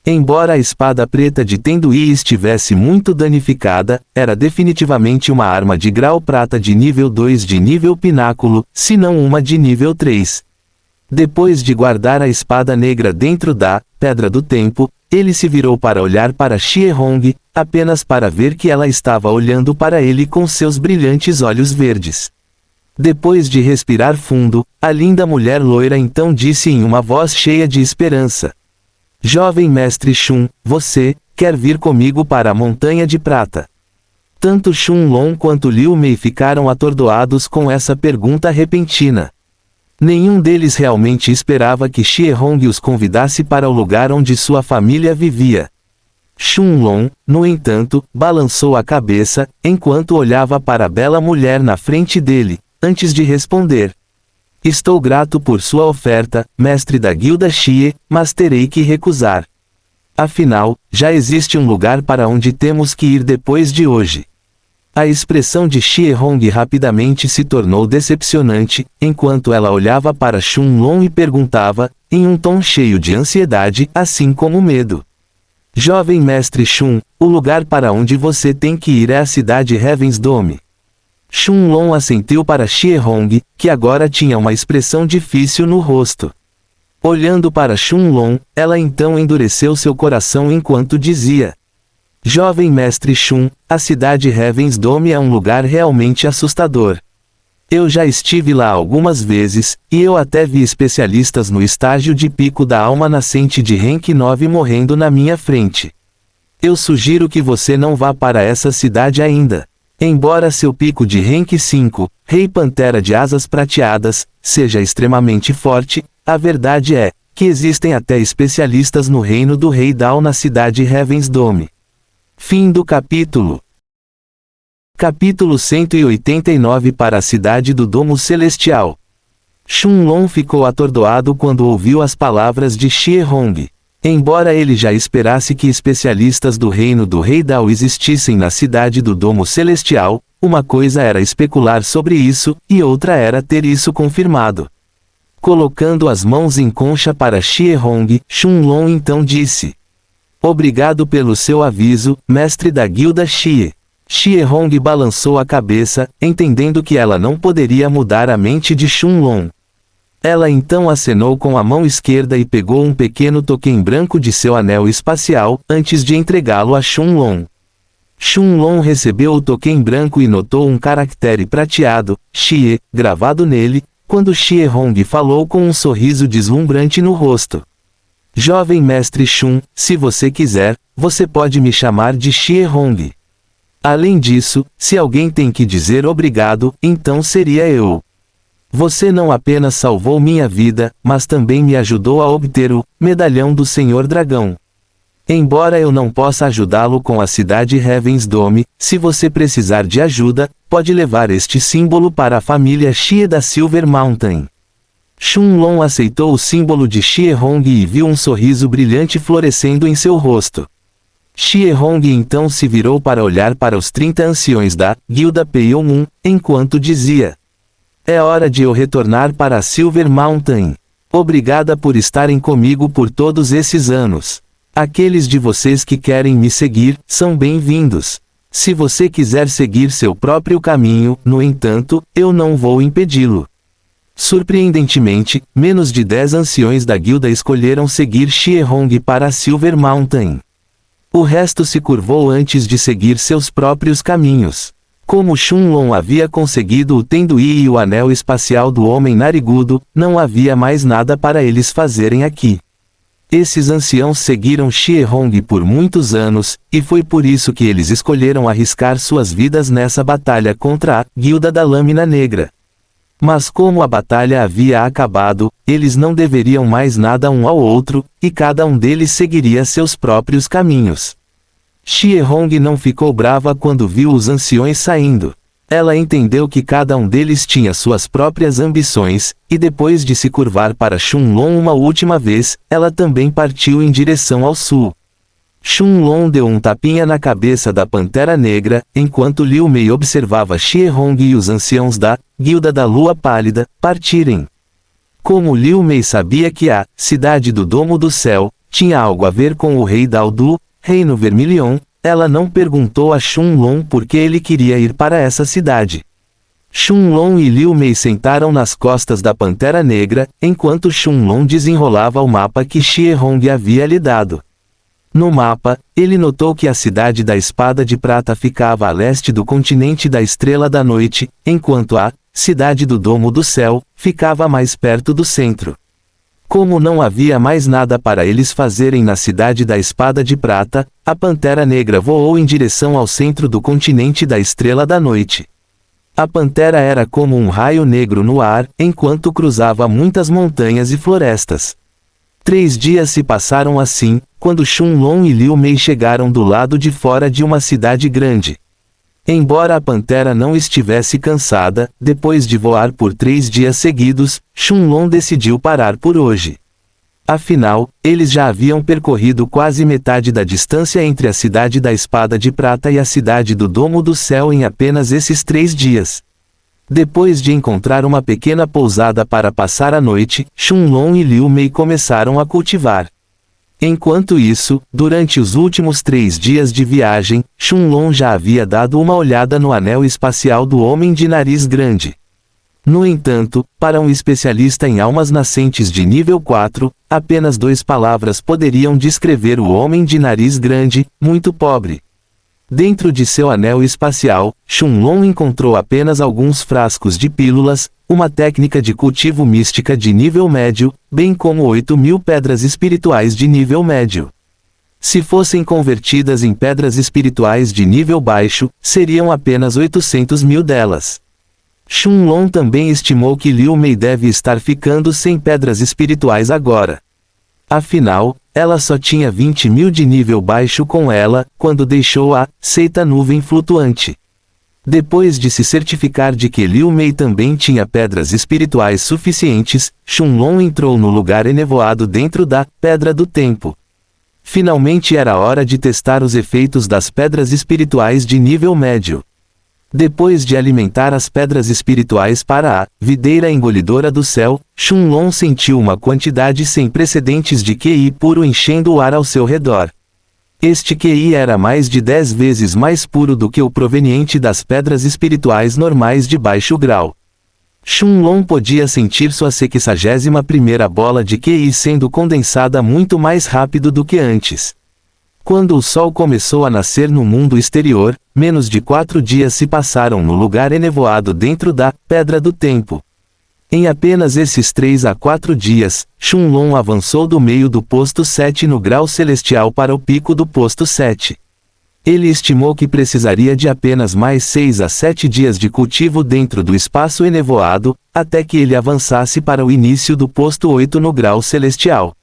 Embora a espada preta de Tenduí estivesse muito danificada, era definitivamente uma arma de grau prata de nível 2 de nível pináculo, se não uma de nível 3. Depois de guardar a espada negra dentro da Pedra do Tempo, ele se virou para olhar para Xie Hong, apenas para ver que ela estava olhando para ele com seus brilhantes olhos verdes. Depois de respirar fundo, a linda mulher loira então disse em uma voz cheia de esperança: "Jovem mestre Shun, você quer vir comigo para a Montanha de Prata?" Tanto Shunlong quanto Liu Mei ficaram atordoados com essa pergunta repentina. Nenhum deles realmente esperava que Xie Hong os convidasse para o lugar onde sua família vivia. Shunlong, no entanto, balançou a cabeça, enquanto olhava para a bela mulher na frente dele, antes de responder: "Estou grato por sua oferta, mestre da Guilda Xie, mas terei que recusar. Afinal, já existe um lugar para onde temos que ir depois de hoje." A expressão de Xie Hong rapidamente se tornou decepcionante, enquanto ela olhava para Shunlong e perguntava, em um tom cheio de ansiedade, assim como medo: "Jovem mestre Shun, o lugar para onde você tem que ir é a cidade Heaven's Dome." Shunlong assentiu para Xie Hong, que agora tinha uma expressão difícil no rosto. Olhando para Shunlong, ela então endureceu seu coração enquanto dizia: "Jovem mestre Shun, a cidade Heaven's Dome é um lugar realmente assustador. Eu já estive lá algumas vezes, e eu até vi especialistas no estágio de pico da alma nascente de Rank 9 morrendo na minha frente. Eu sugiro que você não vá para essa cidade ainda. Embora seu pico de Rank 5, Rei Pantera de Asas Prateadas, seja extremamente forte, a verdade é que existem até especialistas no reino do Rei Dao na cidade Heaven's Dome. Fim do capítulo. Capítulo 189. Para a cidade do Domo Celestial. Shunlong ficou atordoado quando ouviu as palavras de Xie Hong. Embora ele já esperasse que especialistas do reino do Rei Dao existissem na cidade do Domo Celestial, uma coisa era especular sobre isso, e outra era ter isso confirmado. Colocando as mãos em concha para Xie Hong, Shunlong então disse: "Obrigado pelo seu aviso, mestre da guilda Xie." Xie Hong balançou a cabeça, entendendo que ela não poderia mudar a mente de Shunlong. Ela então acenou com a mão esquerda e pegou um pequeno token branco de seu anel espacial, antes de entregá-lo a Shunlong. Shunlong recebeu o token branco e notou um caractere prateado, Xie, gravado nele, quando Xie Hong falou com um sorriso deslumbrante no rosto. "Jovem mestre Shun, se você quiser, você pode me chamar de Xie Hong. Além disso, se alguém tem que dizer obrigado, então seria eu. Você não apenas salvou minha vida, mas também me ajudou a obter o Medalhão do Senhor Dragão. Embora eu não possa ajudá-lo com a cidade Heaven's Dome, se você precisar de ajuda, pode levar este símbolo para a família Xie da Silver Mountain." Shunlong aceitou o símbolo de Xie Hong e viu um sorriso brilhante florescendo em seu rosto. Xie Hong então se virou para olhar para os 30 anciões da Guilda Peiyong, enquanto dizia: "É hora de eu retornar para a Silver Mountain. Obrigada por estarem comigo por todos esses anos. Aqueles de vocês que querem me seguir, são bem-vindos. Se você quiser seguir seu próprio caminho, no entanto, eu não vou impedi-lo." Surpreendentemente, menos de 10 anciões da guilda escolheram seguir Xie Hong para a Silver Mountain. O resto se curvou antes de seguir seus próprios caminhos. Como Shunlong havia conseguido o Tendui e o anel espacial do homem narigudo, não havia mais nada para eles fazerem aqui. Esses anciãos seguiram Xie Hong por muitos anos, e foi por isso que eles escolheram arriscar suas vidas nessa batalha contra a Guilda da Lâmina Negra. Mas como a batalha havia acabado, eles não deveriam mais nada um ao outro, e cada um deles seguiria seus próprios caminhos. Xie Hong não ficou brava quando viu os anciões saindo. Ela entendeu que cada um deles tinha suas próprias ambições, e depois de se curvar para Shunlong uma última vez, ela também partiu em direção ao sul. Shunlong deu um tapinha na cabeça da Pantera Negra, enquanto Liu Mei observava Xie Hong e os anciãos da Guilda da Lua Pálida partirem. Como Liu Mei sabia que a Cidade do Domo do Céu tinha algo a ver com o Rei Dao do Reino Vermilion, ela não perguntou a Shunlong por que ele queria ir para essa cidade. Shunlong e Liu Mei sentaram nas costas da Pantera Negra, enquanto Shunlong desenrolava o mapa que Xie Hong havia lhe dado. No mapa, ele notou que a Cidade da Espada de Prata ficava a leste do continente da Estrela da Noite, enquanto a Cidade do Domo do Céu ficava mais perto do centro. Como não havia mais nada para eles fazerem na Cidade da Espada de Prata, a Pantera Negra voou em direção ao centro do continente da Estrela da Noite. A pantera era como um raio negro no ar, enquanto cruzava muitas montanhas e florestas. 3 dias se passaram assim, quando Shunlong e Liu Mei chegaram do lado de fora de uma cidade grande. Embora a pantera não estivesse cansada, depois de voar por 3 dias seguidos, Shunlong decidiu parar por hoje. Afinal, eles já haviam percorrido quase metade da distância entre a Cidade da Espada de Prata e a Cidade do Domo do Céu em apenas esses 3 dias. Depois de encontrar uma pequena pousada para passar a noite, Shunlong e Liu Mei começaram a cultivar. Enquanto isso, durante os últimos 3 dias de viagem, Shunlong já havia dado uma olhada no anel espacial do Homem de Nariz Grande. No entanto, para um especialista em almas nascentes de nível 4, apenas 2 palavras poderiam descrever o Homem de Nariz Grande: muito pobre. Dentro de seu anel espacial, Shunlong encontrou apenas alguns frascos de pílulas, uma técnica de cultivo mística de nível médio, bem como 8.000 pedras espirituais de nível médio. Se fossem convertidas em pedras espirituais de nível baixo, seriam apenas 800.000 delas. Shunlong também estimou que Liu Mei deve estar ficando sem pedras espirituais agora. Afinal, ela só tinha 20.000 de nível baixo com ela, quando deixou a seita nuvem flutuante. Depois de se certificar de que Liu Mei também tinha pedras espirituais suficientes, Shenlong entrou no lugar enevoado dentro da Pedra do Tempo. Finalmente era hora de testar os efeitos das pedras espirituais de nível médio. Depois de alimentar as pedras espirituais para a videira engolidora do céu, Shenlong sentiu uma quantidade sem precedentes de QI puro enchendo o ar ao seu redor. Este QI era mais de 10 vezes mais puro do que o proveniente das pedras espirituais normais de baixo grau. Shenlong podia sentir sua 61ª bola de QI sendo condensada muito mais rápido do que antes. Quando o sol começou a nascer no mundo exterior, menos de 4 dias se passaram no lugar enevoado dentro da Pedra do Tempo. Em apenas esses 3 a 4 dias, Shenlong avançou do meio do posto 7 no grau celestial para o pico do posto 7. Ele estimou que precisaria de apenas mais 6 a 7 dias de cultivo dentro do espaço enevoado, até que ele avançasse para o início do posto 8 no grau celestial.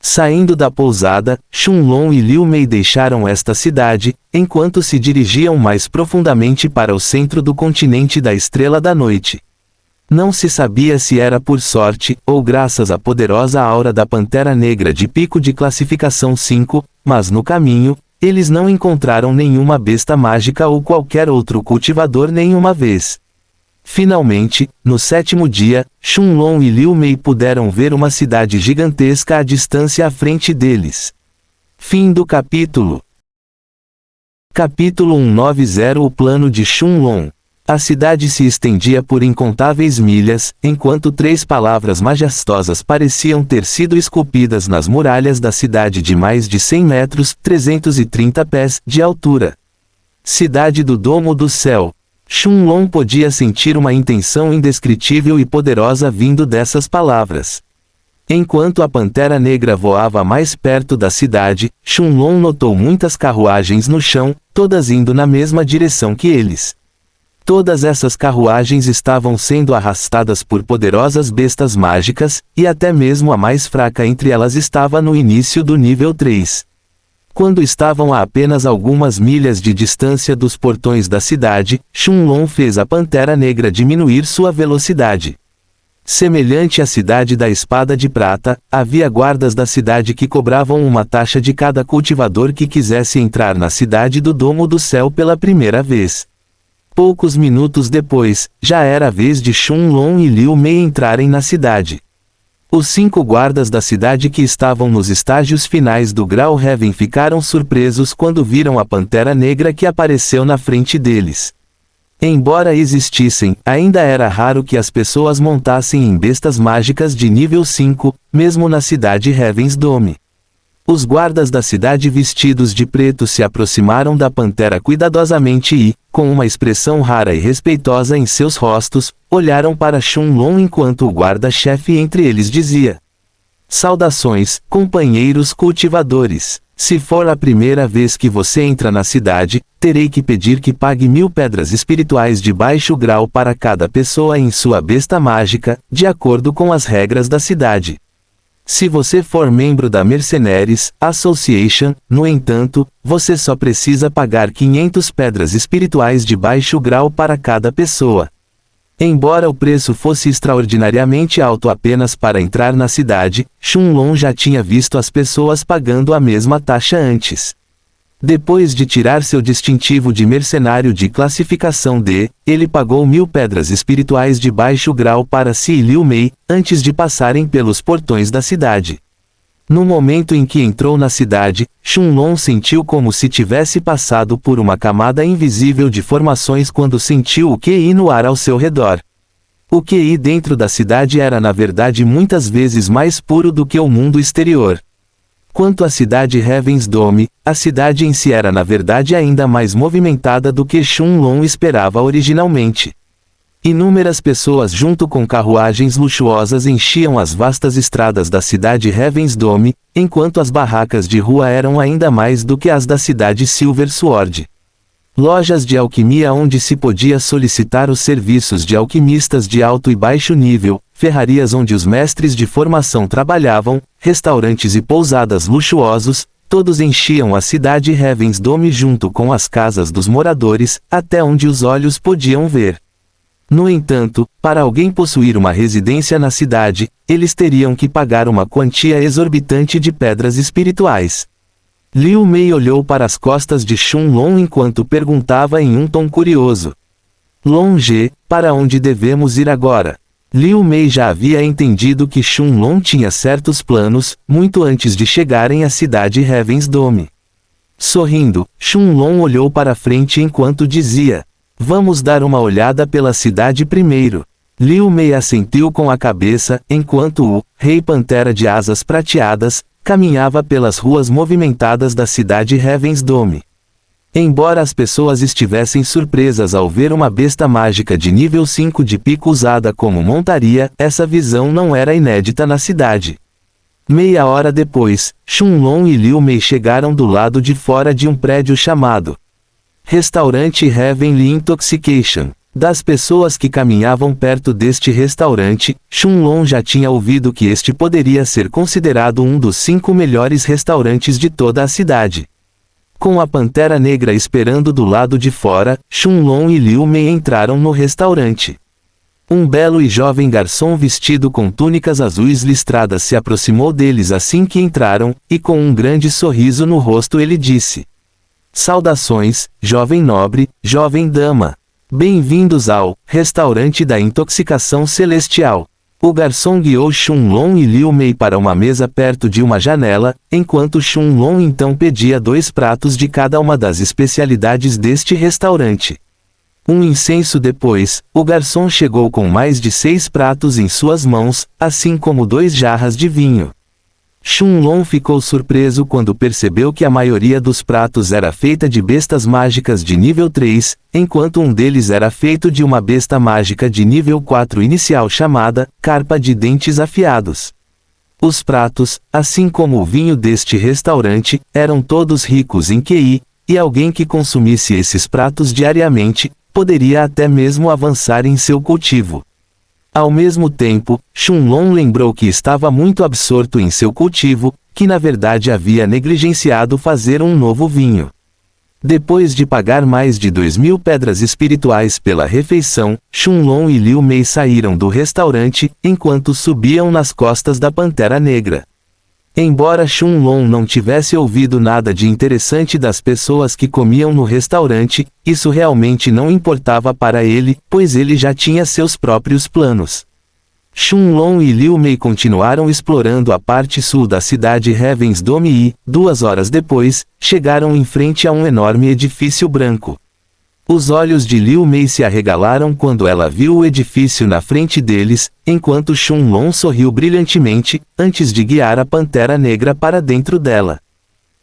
Saindo da pousada, Shenlong e Liu Mei deixaram esta cidade, enquanto se dirigiam mais profundamente para o centro do continente da Estrela da Noite. Não se sabia se era por sorte, ou graças à poderosa aura da Pantera Negra de pico de classificação 5, mas no caminho, eles não encontraram nenhuma besta mágica ou qualquer outro cultivador nenhuma vez. Finalmente, no 7º dia, Shenlong e Liu Mei puderam ver uma cidade gigantesca à distância à frente deles. Fim do capítulo. Capítulo 190 O plano de Shenlong. A cidade se estendia por incontáveis milhas, enquanto 3 palavras majestosas pareciam ter sido esculpidas nas muralhas da cidade de mais de 100 metros, 330 pés, de altura. Cidade do Domo do Céu. Shenlong podia sentir uma intenção indescritível e poderosa vindo dessas palavras. Enquanto a Pantera Negra voava mais perto da cidade, Shenlong notou muitas carruagens no chão, todas indo na mesma direção que eles. Todas essas carruagens estavam sendo arrastadas por poderosas bestas mágicas, e até mesmo a mais fraca entre elas estava no início do nível 3. Quando estavam a apenas algumas milhas de distância dos portões da cidade, Shenlong fez a Pantera Negra diminuir sua velocidade. Semelhante à cidade da Espada de Prata, havia guardas da cidade que cobravam uma taxa de cada cultivador que quisesse entrar na cidade do Domo do Céu pela primeira vez. Poucos minutos depois, já era a vez de Shenlong e Liu Mei entrarem na cidade. Os 5 guardas da cidade que estavam nos estágios finais do Grau Heaven ficaram surpresos quando viram a Pantera Negra que apareceu na frente deles. Embora existissem, ainda era raro que as pessoas montassem em bestas mágicas de nível 5, mesmo na cidade Heaven's Dome. Os guardas da cidade vestidos de preto se aproximaram da Pantera cuidadosamente e, com uma expressão rara e respeitosa em seus rostos, olharam para Shenlong enquanto o guarda-chefe entre eles dizia: "Saudações, companheiros cultivadores. Se for a primeira vez que você entra na cidade, terei que pedir que pague 1000 pedras espirituais de baixo grau para cada pessoa em sua besta mágica, de acordo com as regras da cidade. Se você for membro da Mercenaries Association, no entanto, você só precisa pagar 500 pedras espirituais de baixo grau para cada pessoa." Embora o preço fosse extraordinariamente alto apenas para entrar na cidade, Shenlong já tinha visto as pessoas pagando a mesma taxa antes. Depois de tirar seu distintivo de mercenário de classificação D, ele pagou 1000 pedras espirituais de baixo grau para si e Liu Mei, antes de passarem pelos portões da cidade. No momento em que entrou na cidade, Shenlong sentiu como se tivesse passado por uma camada invisível de formações quando sentiu o QI no ar ao seu redor. O QI dentro da cidade era na verdade muitas vezes mais puro do que o mundo exterior. Quanto à cidade Heaven's Dome, a cidade em si era na verdade ainda mais movimentada do que Shenlong esperava originalmente. Inúmeras pessoas junto com carruagens luxuosas enchiam as vastas estradas da cidade Heaven's Dome, enquanto as barracas de rua eram ainda mais do que as da cidade Silver Sword. Lojas de alquimia onde se podia solicitar os serviços de alquimistas de alto e baixo nível, ferrarias onde os mestres de formação trabalhavam, restaurantes e pousadas luxuosos, todos enchiam a cidade Heaven's-Dome junto com as casas dos moradores, até onde os olhos podiam ver. No entanto, para alguém possuir uma residência na cidade, eles teriam que pagar uma quantia exorbitante de pedras espirituais. Liu Mei olhou para as costas de Shun Long enquanto perguntava em um tom curioso. Longe, para onde devemos ir agora? Liu Mei já havia entendido que Shun Long tinha certos planos, muito antes de chegarem à cidade Heaven's-Dome. Sorrindo, Shun Long olhou para frente enquanto dizia: vamos dar uma olhada pela cidade primeiro. Liu Mei assentiu com a cabeça, enquanto o Rei Pantera de Asas Prateadas caminhava pelas ruas movimentadas da cidade Heaven's-Dome. Embora as pessoas estivessem surpresas ao ver uma besta mágica de nível 5 de pico usada como montaria, essa visão não era inédita na cidade. Meia hora depois, Shun Long e Liu Mei chegaram do lado de fora de um prédio chamado Restaurante Heavenly Intoxication. Das pessoas que caminhavam perto deste restaurante, Shun Long já tinha ouvido que este poderia ser considerado um dos 5 melhores restaurantes de toda a cidade. Com a Pantera Negra esperando do lado de fora, Shun Long e Liu Mei entraram no restaurante. Um belo e jovem garçom vestido com túnicas azuis listradas se aproximou deles assim que entraram, e com um grande sorriso no rosto ele disse: saudações, jovem nobre, jovem dama. Bem-vindos ao Restaurante da Intoxicação Celestial. O garçom guiou Shun Long e Liu Mei para uma mesa perto de uma janela, enquanto Shun Long então pedia 2 pratos de cada uma das especialidades deste restaurante. Um incenso depois, o garçom chegou com mais de 6 pratos em suas mãos, assim como 2 jarras de vinho. Shun Long ficou surpreso quando percebeu que a maioria dos pratos era feita de bestas mágicas de nível 3, enquanto um deles era feito de uma besta mágica de nível 4 inicial chamada Carpa de Dentes Afiados. Os pratos, assim como o vinho deste restaurante, eram todos ricos em QI, e alguém que consumisse esses pratos diariamente, poderia até mesmo avançar em seu cultivo. Ao mesmo tempo, Shun Long lembrou que estava muito absorto em seu cultivo, que na verdade havia negligenciado fazer um novo vinho. Depois de pagar mais de 2.000 pedras espirituais pela refeição, Shun Long e Liu Mei saíram do restaurante, enquanto subiam nas costas da Pantera Negra. Embora Shun Long não tivesse ouvido nada de interessante das pessoas que comiam no restaurante, isso realmente não importava para ele, pois ele já tinha seus próprios planos. Shun Long e Liu Mei continuaram explorando a parte sul da cidade Heaven's-Dome e, 2 horas depois, chegaram em frente a um enorme edifício branco. Os olhos de Liu Mei se arregalaram quando ela viu o edifício na frente deles, enquanto Shun Long sorriu brilhantemente, antes de guiar a Pantera Negra para dentro dela.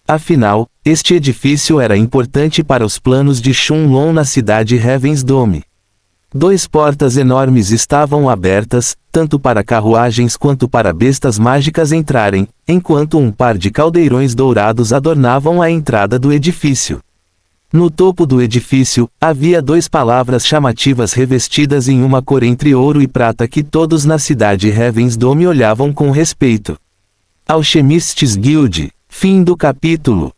Afinal, este edifício era importante para os planos de Shun Long na cidade Heaven's-Dome. 2 portas enormes estavam abertas, tanto para carruagens quanto para bestas mágicas entrarem, enquanto um par de caldeirões dourados adornavam a entrada do edifício. No topo do edifício, havia 2 palavras chamativas revestidas em uma cor entre ouro e prata que todos na cidade Heaven's-Dome olhavam com respeito. Alchemistes Guild. Fim do capítulo.